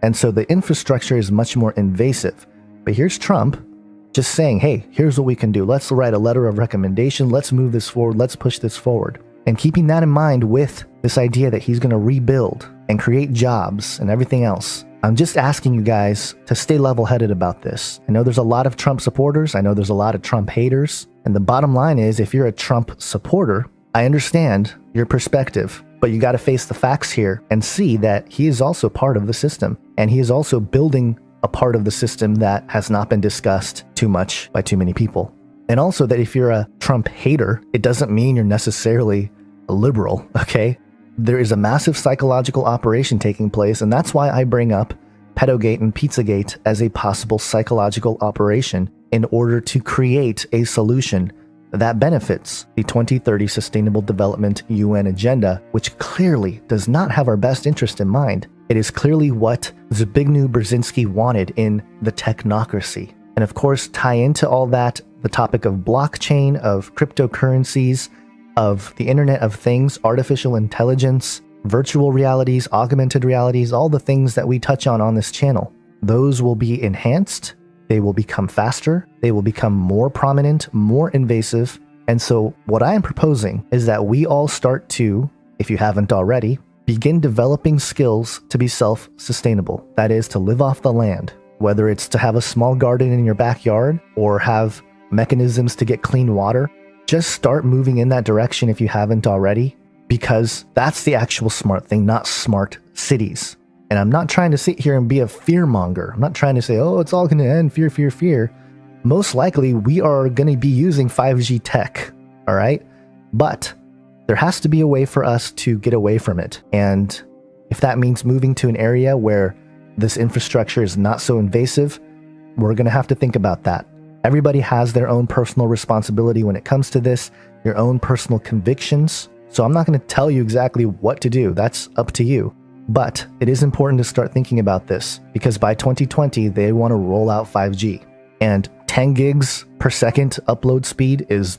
And so the infrastructure is much more invasive. But here's Trump just saying, hey, here's what we can do. Let's write a letter of recommendation. Let's move this forward. Let's push this forward. And keeping that in mind with this idea that he's going to rebuild and create jobs and everything else, I'm just asking you guys to stay level-headed about this. I know there's a lot of Trump supporters. I know there's a lot of Trump haters. And the bottom line is, if you're a Trump supporter, I understand your perspective, but you got to face the facts here and see that he is also part of the system. And he is also building a part of the system that has not been discussed too much by too many people. And also that if you're a Trump hater, it doesn't mean you're necessarily a liberal, okay? There is a massive psychological operation taking place, and that's why I bring up Pedogate and Pizzagate as a possible psychological operation in order to create a solution that benefits the 2030 Sustainable Development UN agenda, which clearly does not have our best interest in mind. It is clearly what Zbigniew Brzezinski wanted in the technocracy. And of course, tie into all that the topic of blockchain, of cryptocurrencies, of the Internet of Things, artificial intelligence, virtual realities, augmented realities, all the things that we touch on this channel. Those will be enhanced, they will become faster, they will become more prominent, more invasive. And so what I am proposing is that we all start to, if you haven't already, begin developing skills to be self-sustainable. That is, to live off the land, whether it's to have a small garden in your backyard or have mechanisms to get clean water. Just start moving in that direction if you haven't already, because that's the actual smart thing, not smart cities. And I'm not trying to sit here and be a fearmonger. I'm not trying to say, oh, it's all going to end, fear, fear, fear. Most likely, we are going to be using 5G tech, all right? But there has to be a way for us to get away from it. And if that means moving to an area where this infrastructure is not so invasive, we're going to have to think about that. Everybody has their own personal responsibility when it comes to this, your own personal convictions. So I'm not going to tell you exactly what to do. That's up to you. But it is important to start thinking about this, because by 2020, they want to roll out 5G. And 10 gigs per second upload speed is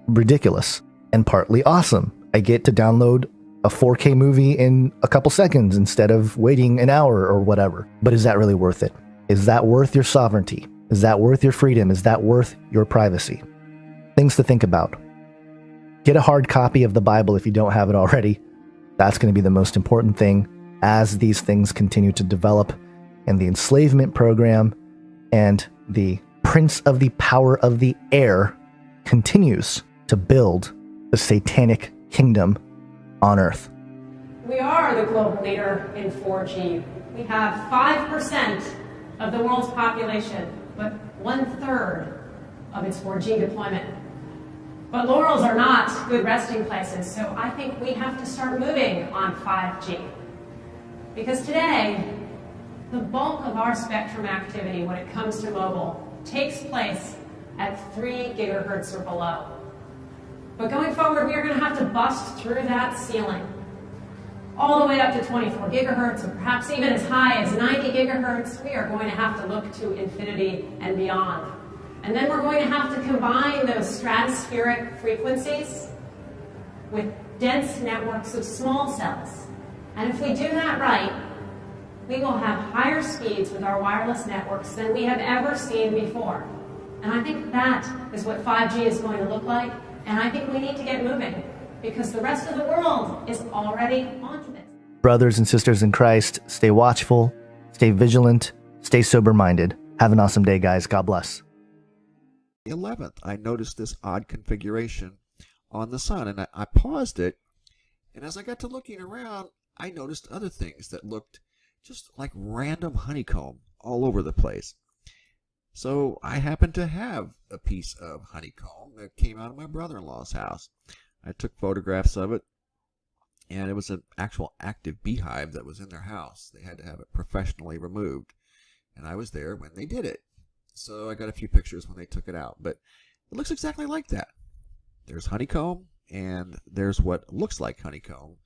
ridiculous and partly awesome. I get to download a 4K movie in a couple seconds instead of waiting an hour or whatever. But is that really worth it? Is that worth your sovereignty? Is that worth your freedom? Is that worth your privacy? Things to think about. Get a hard copy of the Bible if you don't have it already. That's going to be the most important thing as these things continue to develop, and the enslavement program and the prince of the power of the air continues to build the satanic kingdom on earth. We are the global leader in 4G. We have 5% of the world's population, but 1/3 of its 4G deployment. But laurels are not good resting places, so I think we have to start moving on 5G. Because today, the bulk of our spectrum activity when it comes to mobile takes place at 3 gigahertz or below. But going forward, we are going to have to bust through that ceiling, all the way up to 24 gigahertz, or perhaps even as high as 90 gigahertz. We are going to have to look to infinity and beyond. And then we're going to have to combine those stratospheric frequencies with dense networks of small cells. And if we do that right, we will have higher speeds with our wireless networks than we have ever seen before. And I think that is what 5G is going to look like. And I think we need to get moving, because the rest of the world is already onto this. Brothers and sisters in Christ, stay watchful, stay vigilant, stay sober-minded. Have an awesome day, guys. God bless. 11th, I noticed this odd configuration on the sun, and I paused it, and as I got to looking around, I noticed other things that looked just like random honeycomb all over the place. So I happened to have a piece of honeycomb that came out of my brother-in-law's house. I took photographs of it, and it was an actual active beehive that was in their house. They had to have it professionally removed, and I was there when they did it. So I got a few pictures when they took it out, but it looks exactly like that. There's honeycomb, and there's what looks like honeycomb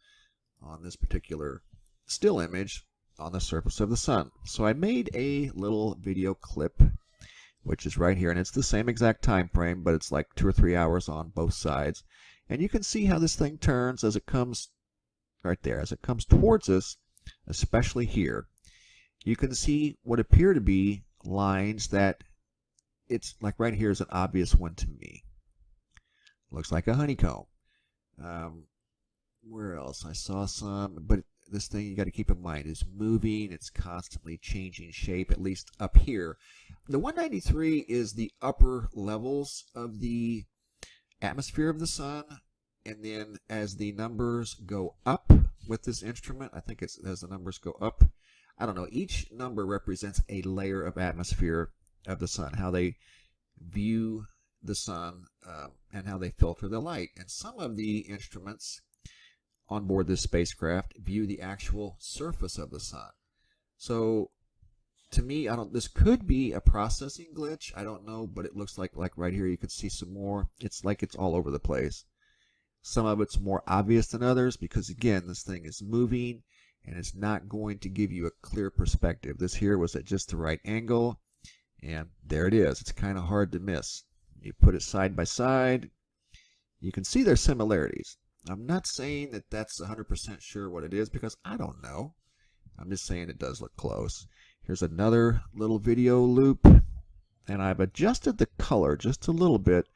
on this particular still image on the surface of the sun. So I made a little video clip, which is right here, and it's the same exact time frame, but it's like 2 or 3 hours on both sides. And you can see how this thing turns as it comes right there, as it comes towards us, especially here. You can see what appear to be lines that it's like right here is an obvious one to me. Looks like a honeycomb. Where else? I saw some, but this thing you got to keep in mind is moving. It's constantly changing shape, at least up here. The 193 is the upper levels of the atmosphere of the sun, and then as the numbers go up with this instrument, I think it's as the numbers go up, I don't know, each number represents a layer of atmosphere of the sun, how they view the sun and how they filter the light. And some of the instruments on board this spacecraft view the actual surface of the sun. So to me, this could be a processing glitch. I don't know, but it looks like right here you can see some more. It's like it's all over the place. Some of it's more obvious than others because, again, this thing is moving and it's not going to give you a clear perspective. This here was at just the right angle, and there it is. It's kind of hard to miss. You put it side by side, you can see their similarities. I'm not saying that that's 100% sure what it is because I don't know. I'm just saying it does look close. Here's another little video loop, and I've adjusted the color just a little bit,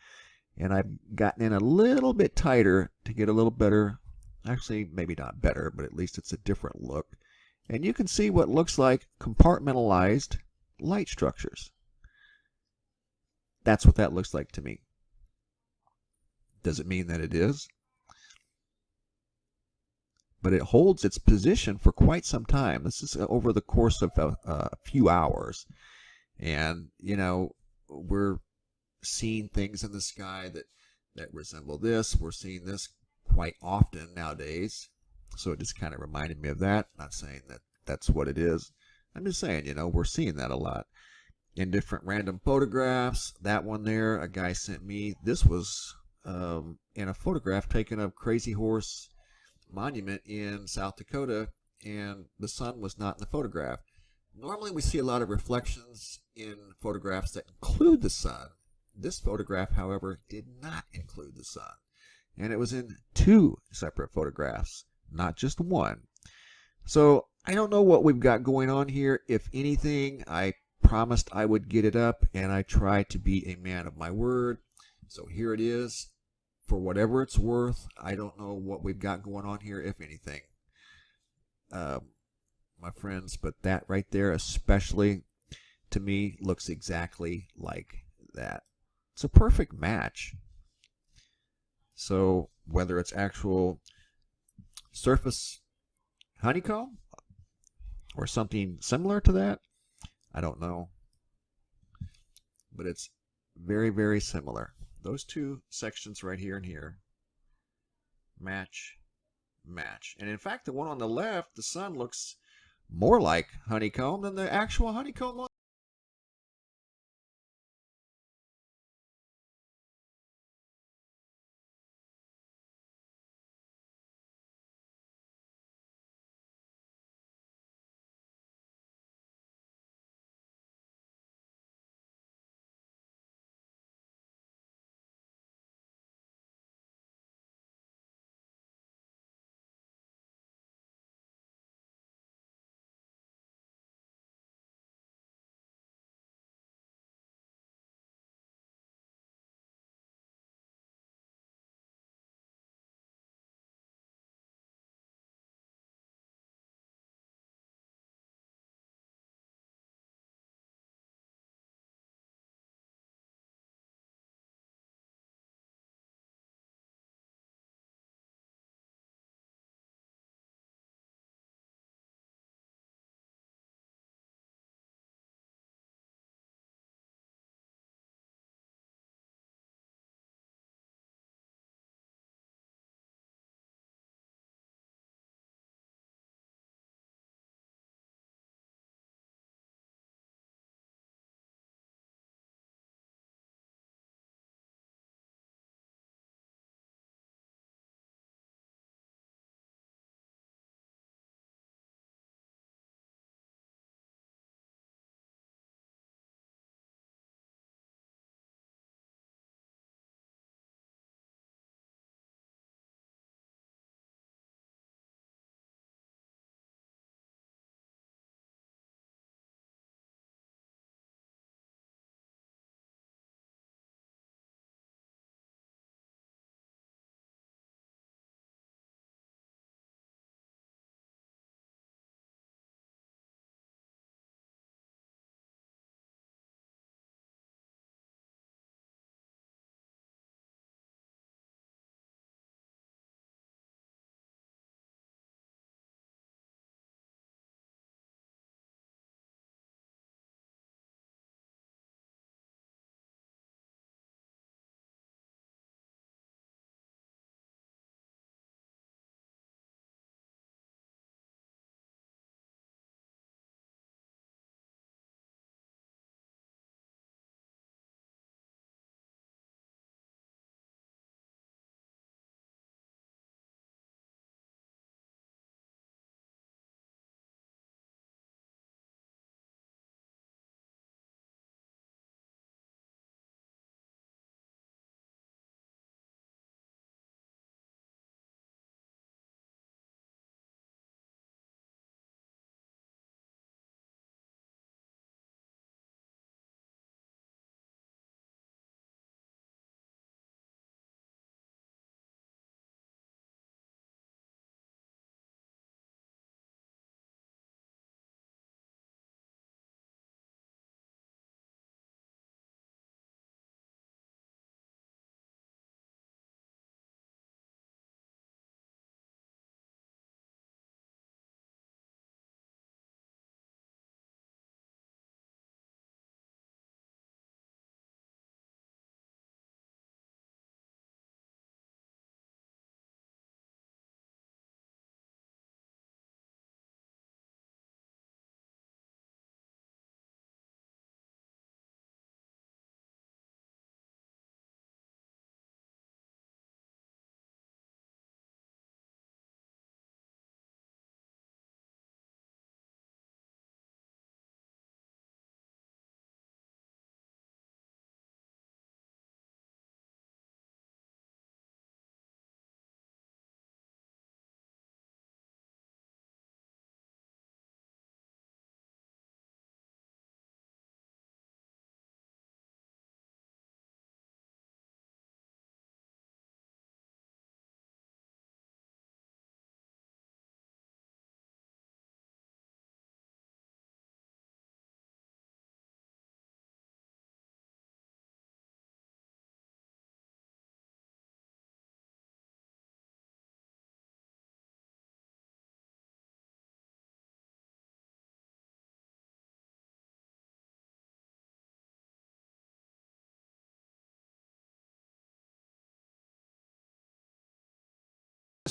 and I've gotten in a little bit tighter to get a little better, actually maybe not better, but at least it's a different look. And you can see what looks like compartmentalized light structures. That's what that looks like to me. Does it mean that it is? But it holds its position for quite some time. This is over the course of a few hours. And, you know, we're seeing things in the sky that resemble this. We're seeing this quite often nowadays. So it just kind of reminded me of that. Not saying that that's what it is. I'm just saying, you know, we're seeing that a lot. In different random photographs. That one there, a guy sent me. This was in a photograph taken of Crazy Horse Monument in South Dakota, and the sun was not in the photograph. Normally we see a lot of reflections in photographs that include the sun. This photograph, however, did not include the sun, and it was in 2 separate photographs, not just one. So I don't know what we've got going on here. If anything, I promised I would get it up, and I try to be a man of my word. So here it is. For whatever it's worth, I don't know what we've got going on here, if anything, my friends, but that right there especially, to me, looks exactly like that. It's a perfect match. So whether it's actual surface honeycomb or something similar to that, I don't know. But it's very, very similar. Those 2 sections right here and here match. And in fact, the one on the left, the sun looks more like honeycomb than the actual honeycomb on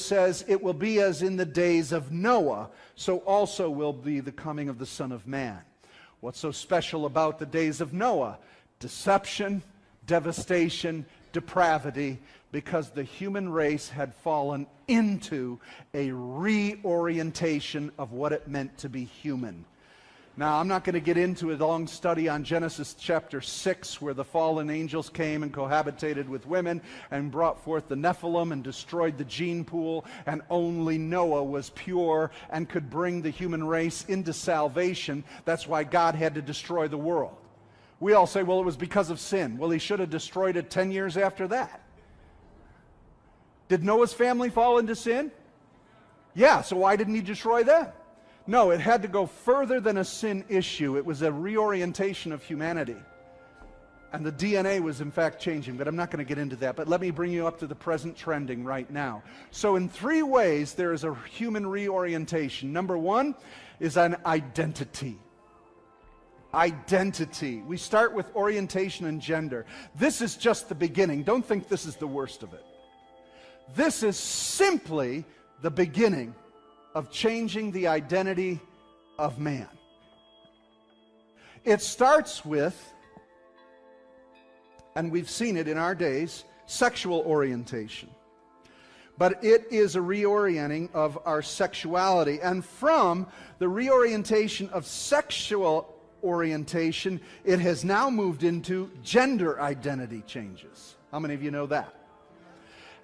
says, it will be as in the days of Noah, so also will be the coming of the Son of Man. What's so special about the days of Noah? Deception, devastation, depravity, because the human race had fallen into a reorientation of what it meant to be human. Now, I'm not going to get into a long study on Genesis chapter 6, where the fallen angels came and cohabitated with women and brought forth the Nephilim and destroyed the gene pool, and only Noah was pure and could bring the human race into salvation. That's why God had to destroy the world. We all say, well, it was because of sin. Well, he should have destroyed it 10 years after that. Did Noah's family fall into sin? Yeah, so why didn't he destroy them? No, it had to go further than a sin issue. It was a reorientation of humanity. And the DNA was in fact changing, but I'm not going to get into that. But let me bring you up to the present trending right now. So in 3 ways there is a human reorientation. Number 1 is an identity. Identity. We start with orientation and gender. This is just the beginning. Don't think this is the worst of it. This is simply the beginning of changing the identity of man. It starts with, and we've seen it in our days, sexual orientation. But it is a reorienting of our sexuality. And from the reorientation of sexual orientation, it has now moved into gender identity changes. How many of you know that?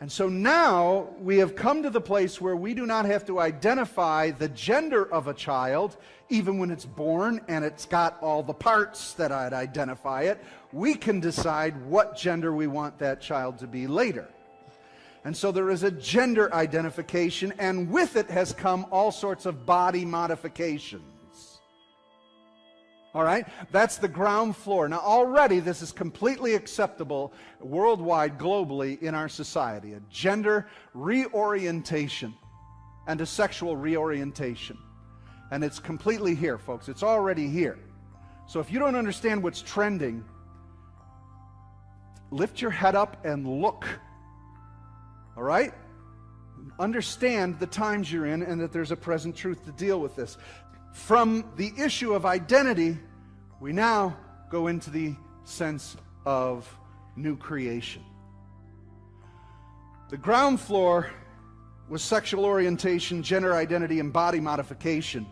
And so now we have come to the place where we do not have to identify the gender of a child, even when it's born and it's got all the parts that I'd identify it. We can decide what gender we want that child to be later. And so there is a gender identification, and with it has come all sorts of body modifications. All right? That's the ground floor. Now already this is completely acceptable worldwide, globally in our society. A gender reorientation and a sexual reorientation. And it's completely here, folks. It's already here. So if you don't understand what's trending, lift your head up and look. All right? Understand the times you're in and that there's a present truth to deal with this. From the issue of identity, we now go into the sense of new creation. The ground floor was sexual orientation, gender identity, and body modification.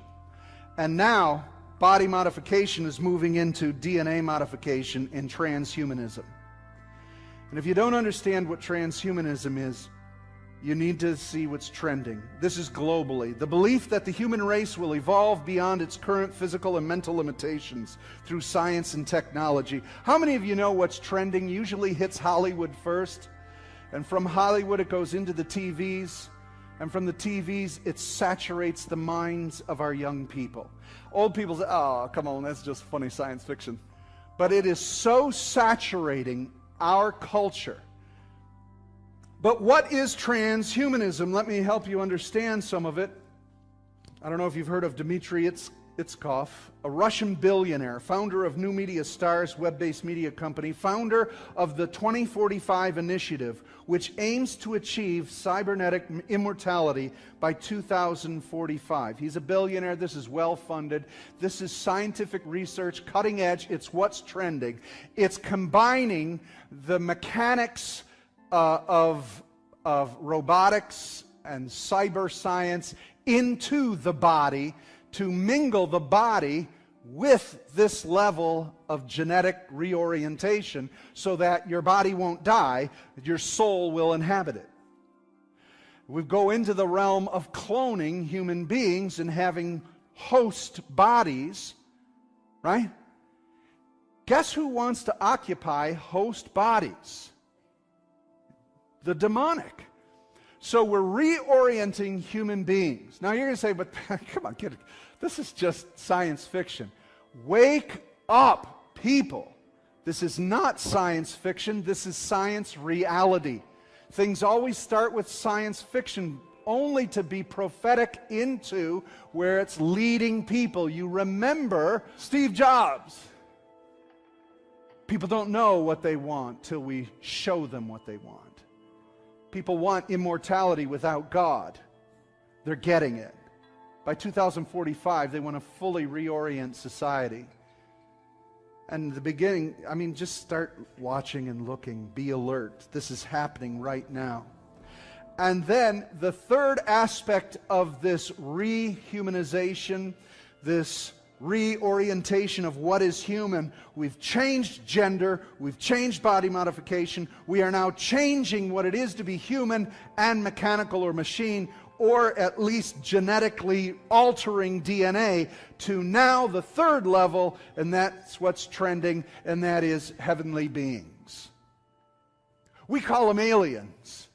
And now, body modification is moving into DNA modification and transhumanism. And if you don't understand what transhumanism is, you need to see what's trending. This is globally. The belief that the human race will evolve beyond its current physical and mental limitations through science and technology. How many of you know what's trending usually hits Hollywood first? And from Hollywood it goes into the TVs. And from the TVs it saturates the minds of our young people. Old people say, oh, come on, that's just funny science fiction. But it is so saturating our culture. But what is transhumanism? Let me help you understand some of it. I don't know if you've heard of Dmitry Itskov, a Russian billionaire, founder of New Media Stars, web-based media company, founder of the 2045 initiative, which aims to achieve cybernetic immortality by 2045. He's a billionaire. This is well-funded. This is scientific research, cutting edge. It's what's trending. It's combining the mechanics of robotics and cyber science into the body to mingle the body with this level of genetic reorientation so that your body won't die, your soul will inhabit it. We go into the realm of cloning human beings and having host bodies, right? Guess who wants to occupy host bodies? The demonic. So we're reorienting human beings. Now you're going to say, but come on, kid, this is just science fiction. Wake up, people. This is not science fiction. This is science reality. Things always start with science fiction only to be prophetic into where it's leading people. You remember Steve Jobs. People don't know what they want till we show them what they want. People want immortality without God. They're getting it. By 2045, they want to fully reorient society. And in the beginning, I mean, just start watching and looking. Be alert. This is happening right now. And then the third aspect of this rehumanization, this reorientation of what is human, we've changed gender, we've changed body modification, we are now changing what it is to be human and mechanical or machine, or at least genetically altering DNA, to now the third level, and that's what's trending, and that is heavenly beings. We call them aliens.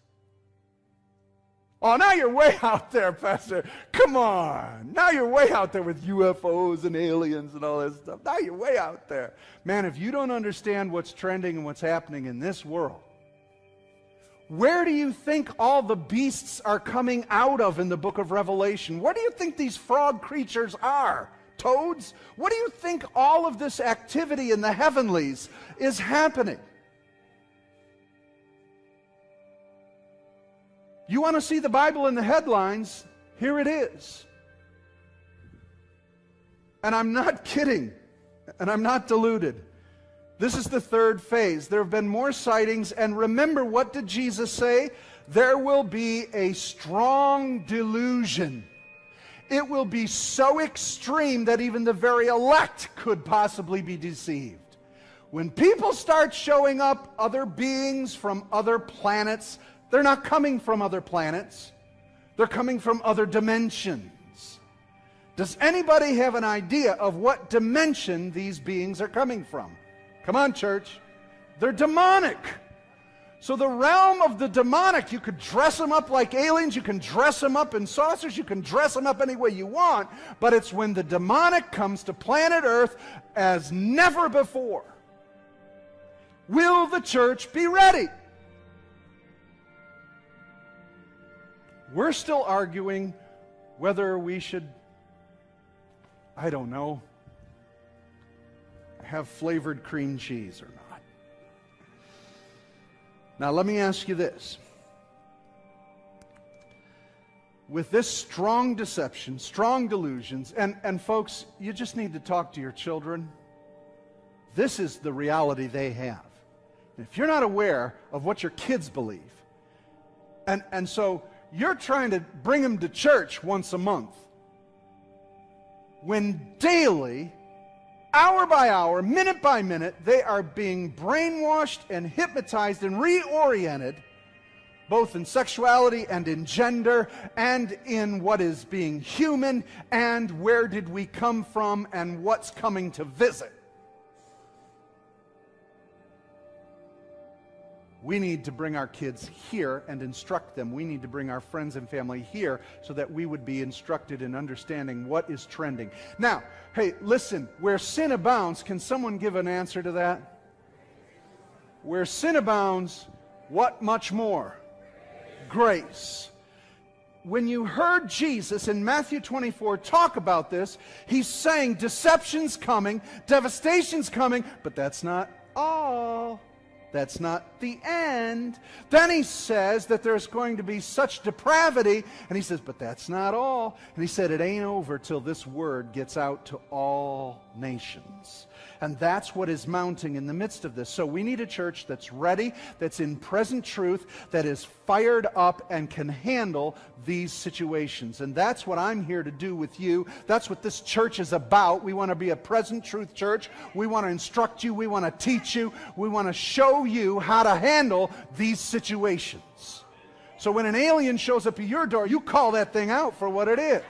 Oh, now you're way out there, Pastor. Come on. Now you're way out there with UFOs and aliens and all this stuff. Now you're way out there. Man, if you don't understand what's trending and what's happening in this world, where do you think all the beasts are coming out of in the book of Revelation? What do you think these frog creatures are? Toads? What do you think all of this activity in the heavenlies is happening? You want to see the Bible in the headlines? Here it is. And I'm not kidding, and I'm not deluded. This is the third phase. There have been more sightings, and remember, what did Jesus say? There will be a strong delusion. It will be so extreme that even the very elect could possibly be deceived. When people start showing up, other beings from other planets, they're not coming from other planets. They're coming from other dimensions. Does anybody have an idea of what dimension these beings are coming from? Come on, church. They're demonic. So the realm of the demonic, you could dress them up like aliens, you can dress them up in saucers, you can dress them up any way you want, but it's when the demonic comes to planet Earth as never before. Will the church be ready? We're still arguing whether we should, I don't know, have flavored cream cheese or not. Now let me ask you this. With this strong deception, strong delusions, and folks, you just need to talk to your children. This is the reality they have. And if you're not aware of what your kids believe, and so you're trying to bring them to church once a month, when daily, hour by hour, minute by minute, they are being brainwashed and hypnotized and reoriented, both in sexuality and in gender and in what is being human and where did we come from and what's coming to visit. We need to bring our kids here and instruct them. We need to bring our friends and family here so that we would be instructed in understanding what is trending. Now, hey, listen, where sin abounds, can someone give an answer to that? Where sin abounds, what much more? Grace. When you heard Jesus in Matthew 24 talk about this, he's saying deception's coming, devastation's coming, but that's not all. That's not the end. Then he says that there's going to be such depravity, and he says, but that's not all. And he said, it ain't over till this word gets out to all nations. And that's what is mounting in the midst of this. So we need a church that's ready, that's in present truth, that is fired up and can handle these situations. And that's what I'm here to do with you. That's what this church is about. We want to be a present truth church. We want to instruct you. We want to teach you. We want to show you how to handle these situations. So when an alien shows up at your door, you call that thing out for what it is.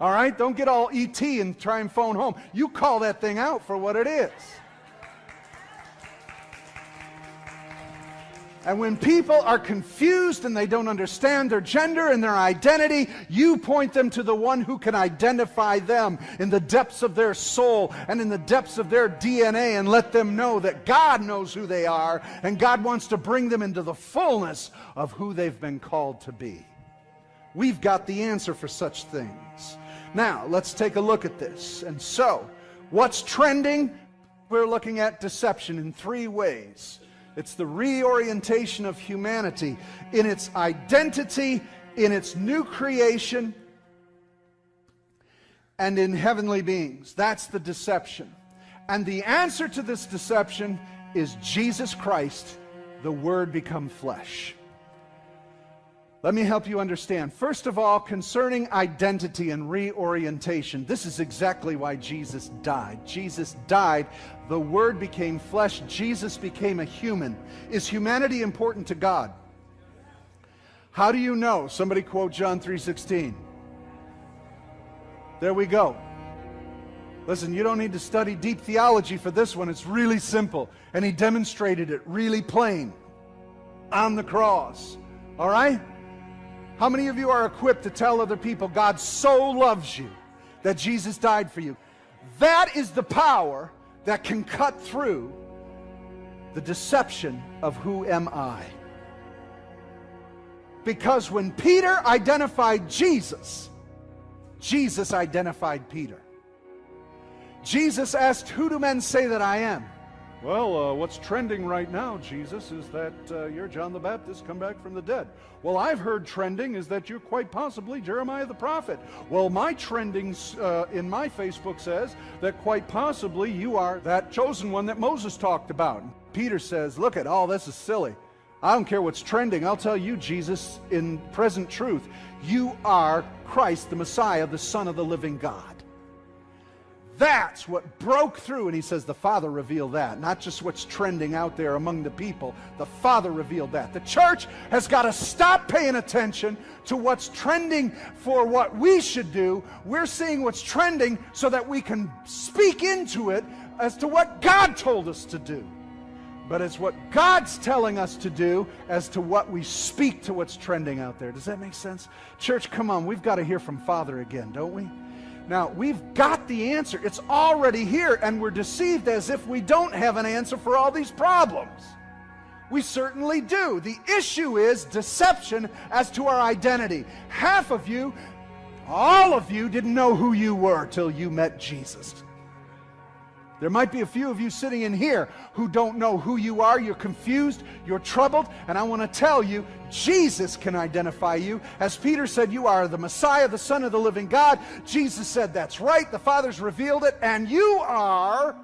All right? Don't get all ET and try and phone home. You call that thing out for what it is. And when people are confused and they don't understand their gender and their identity, you point them to the one who can identify them in the depths of their soul and in the depths of their DNA, and let them know that God knows who they are and God wants to bring them into the fullness of who they've been called to be. We've got the answer for such things. Now, let's take a look at this. And so, what's trending? We're looking at deception in three ways. It's the reorientation of humanity in its identity, in its new creation, and in heavenly beings. That's the deception. And the answer to this deception is Jesus Christ, the Word become flesh. Let me help you understand. First of all, concerning identity and reorientation, this is exactly why Jesus died. Jesus died, the Word became flesh, Jesus became a human. Is humanity important to God? How do you know? Somebody quote John 3:16. There we go. Listen, you don't need to study deep theology for this one. It's really simple. And he demonstrated it really plain on the cross. All right? How many of you are equipped to tell other people God so loves you that Jesus died for you? That is the power that can cut through the deception of who am I. Because when Peter identified Jesus, Jesus identified Peter. Jesus asked, "Who do men say that I am?" Well, what's trending right now, Jesus, is that you're John the Baptist come back from the dead. Well, I've heard trending is that you're quite possibly Jeremiah the prophet. Well, my trending in my Facebook says that quite possibly you are that chosen one that Moses talked about. Peter says, look at all this is silly. I don't care what's trending. I'll tell you, Jesus, in present truth, you are Christ, the Messiah, the Son of the living God. That's what broke through, and he says the Father revealed that, not just what's trending out there among the people. The Father revealed that. The church has got to stop paying attention to what's trending for what we should do. We're seeing what's trending so that we can speak into it as to what God told us to do. But it's what God's telling us to do as to what we speak to what's trending out there. Does that make sense? Church, come on, we've got to hear from Father again, don't we? Now, we've got the answer. It's already here, and we're deceived as if we don't have an answer for all these problems. We certainly do. The issue is deception as to our identity. Half of you, all of you, didn't know who you were till you met Jesus. There might be a few of you sitting in here who don't know who you are. You're confused, you're troubled, and I want to tell you, Jesus can identify you. As Peter said, you are the Messiah, the Son of the living God. Jesus said, that's right, the Father's revealed it, and you are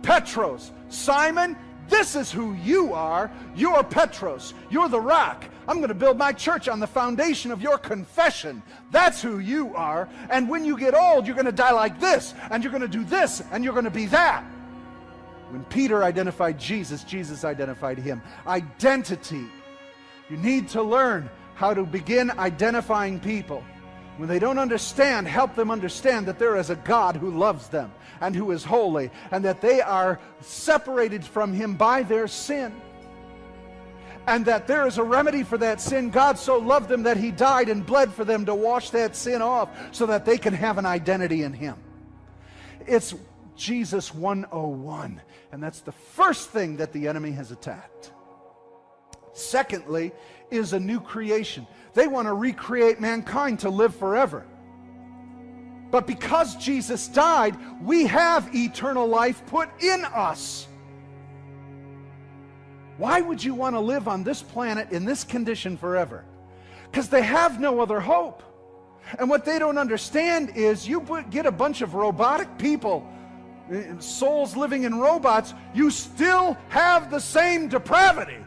Petros. Simon, this is who you are. You're Petros. You're the rock. I'm going to build my church on the foundation of your confession. That's who you are. And when you get old, you're going to die like this, and you're going to do this, and you're going to be that. When Peter identified Jesus, Jesus identified him. Identity. You need to learn how to begin identifying people. When they don't understand, help them understand that there is a God who loves them and who is holy, and that they are separated from him by their sin. And that there is a remedy for that sin. God so loved them that he died and bled for them to wash that sin off so that they can have an identity in him. It's Jesus 101. And that's the first thing that the enemy has attacked. Secondly, is a new creation. They want to recreate mankind to live forever. But because Jesus died, we have eternal life put in us. Why would you want to live on this planet in this condition forever? Because they have no other hope. And what they don't understand is you get a bunch of robotic people, souls living in robots, you still have the same depravity.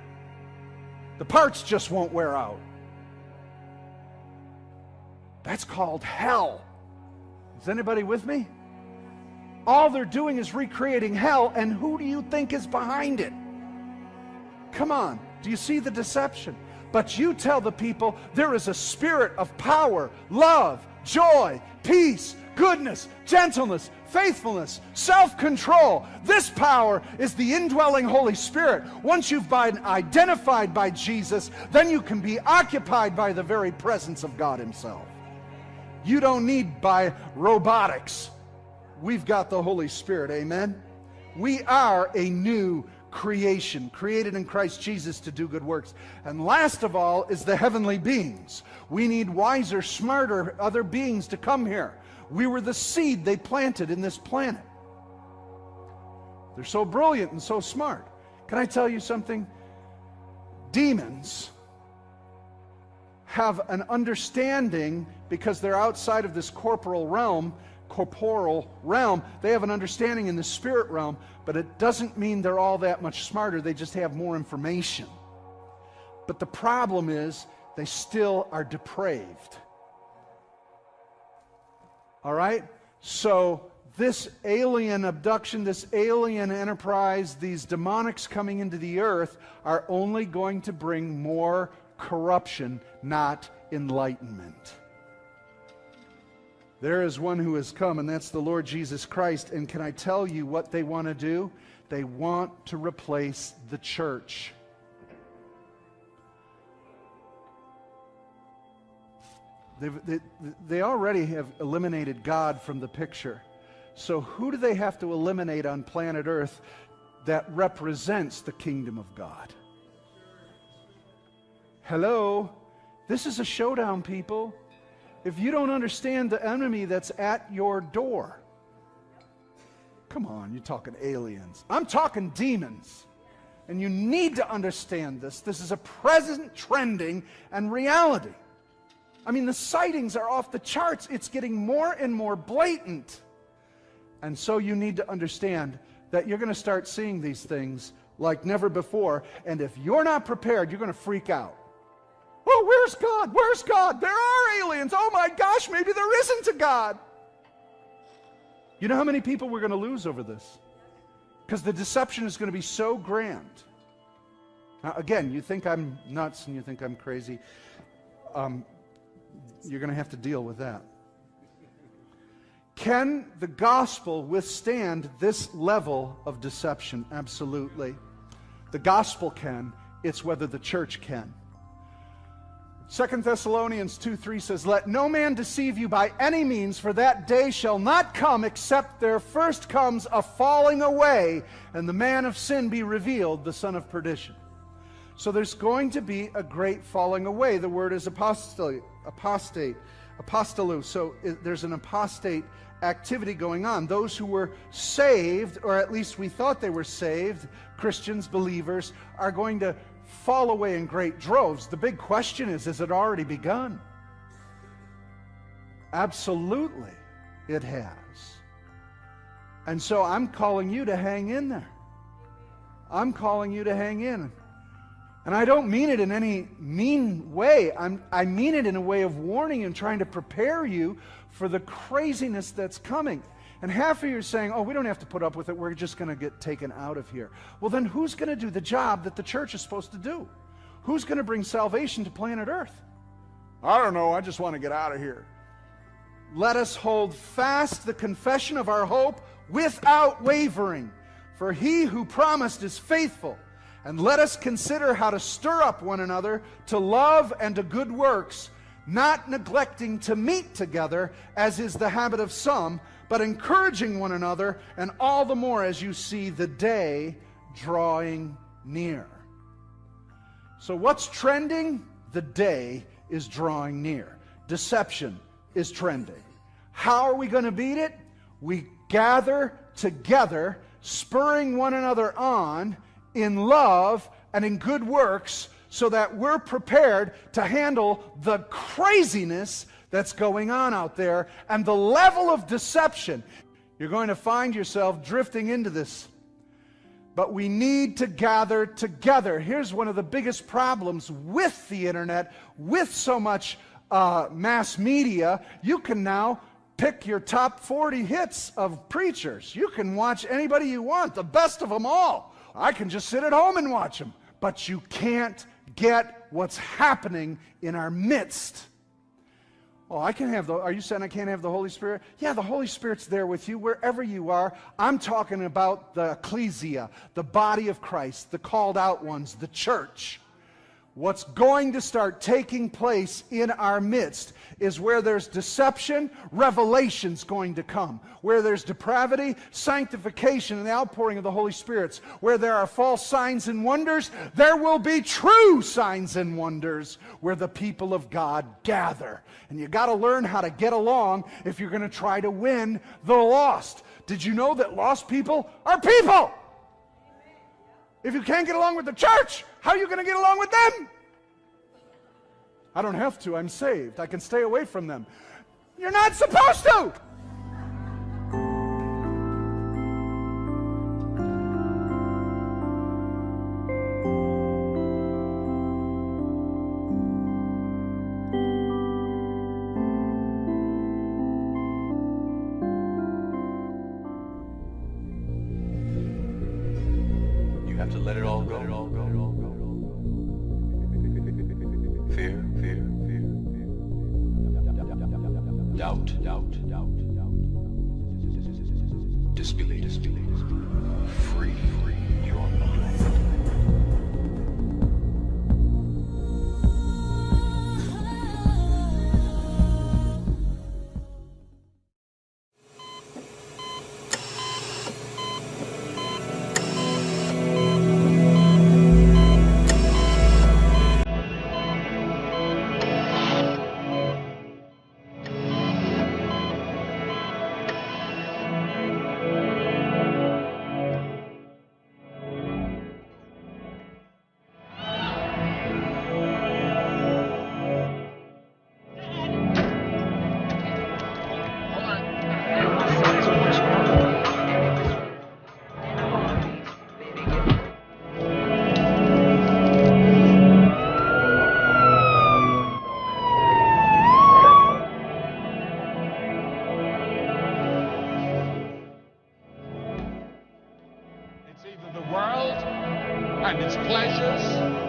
The parts just won't wear out. That's called hell. Is anybody with me? All they're doing is recreating hell, and who do you think is behind it? Come on, do you see the deception? But you tell the people there is a spirit of power, love, joy, peace, goodness, gentleness, faithfulness, self-control. This power is the indwelling Holy Spirit. Once you've been identified by Jesus, then you can be occupied by the very presence of God himself. You don't need by robotics. We've got the Holy Spirit, amen? We are a new creation, created in Christ Jesus to do good works. And last of all is the heavenly beings. We need wiser, smarter other beings to come here. We were the seed they planted in this planet. They're so brilliant and so smart. Can I tell you something? Demons have an understanding, because they're outside of this corporal realm, they have an understanding in the spirit realm, but it doesn't mean they're all that much smarter. They just have more information. But the problem is they still are depraved. All right? So this alien abduction, this alien enterprise, these demonics coming into the earth are only going to bring more corruption, not enlightenment. There is one who has come, and that's the Lord Jesus Christ. And can I tell you what they want to do? They want to replace the church. They already have eliminated God from the picture. So who do they have to eliminate on planet Earth that represents the kingdom of God? Hello? This is a showdown, people. If you don't understand the enemy that's at your door, come on, you're talking aliens. I'm talking demons. And you need to understand this. This is a present trending and reality. I mean, the sightings are off the charts. It's getting more and more blatant. And so you need to understand that you're going to start seeing these things like never before. And if you're not prepared, you're going to freak out. Oh, where's God? Where's God? There are aliens. Oh my gosh, maybe there isn't a God. You know how many people we're going to lose over this? Because the deception is going to be so grand. Now, again, you think I'm nuts and you think I'm crazy. You're going to have to deal with that. Can the gospel withstand this level of deception? Absolutely. The gospel can. It's whether the church can. 2 Thessalonians 2:3 says, "Let no man deceive you by any means, for that day shall not come except there first comes a falling away, and the man of sin be revealed, the son of perdition." So there's going to be a great falling away. The word is apostate, apostolu. So there's an apostate activity going on. Those who were saved, or at least we thought they were saved, Christians, believers, are going to fall away in great droves. The big question is, has it already begun? Absolutely, it has. And so I'm calling you to hang in there. I'm calling you to hang in. And I don't mean it in any mean way. I mean it in a way of warning and trying to prepare you for the craziness that's coming. And half of you are saying, oh, we don't have to put up with it. We're just going to get taken out of here. Well, then who's going to do the job that the church is supposed to do? Who's going to bring salvation to planet Earth? I don't know. I just want to get out of here. Let us hold fast the confession of our hope without wavering. For he who promised is faithful. And let us consider how to stir up one another to love and to good works, not neglecting to meet together, as is the habit of some, but encouraging one another, and all the more as you see the day drawing near. So what's trending? The day is drawing near. Deception is trending. How are we going to beat it? We gather together, spurring one another on in love and in good works, so that we're prepared to handle the craziness that's going on out there and the level of deception. You're going to find yourself drifting into this. But we need to gather together. Here's one of the biggest problems with the internet, with so much mass media. You can now pick your top 40 hits of preachers. You can watch anybody you want, the best of them all. I can just sit at home and watch them. But you can't get what's happening in our midst. Oh, are you saying I can't have the Holy Spirit? Yeah, the Holy Spirit's there with you wherever you are. I'm talking about the ecclesia, the body of Christ, the called out ones, the church. What's going to start taking place in our midst is where there's deception, revelation's going to come. Where there's depravity, sanctification and the outpouring of the Holy Spirit. Where there are false signs and wonders, there will be true signs and wonders where the people of God gather. And you got to learn how to get along if you're going to try to win the lost. Did you know that lost people are people? If you can't get along with the church, how are you going to get along with them? I don't have to. I'm saved. I can stay away from them. You're not supposed to! You have to let it all go. Fear, fear, fear. Doubt, doubt, doubt. Disbelief, disbelief. Free, free. You are not. And its pleasures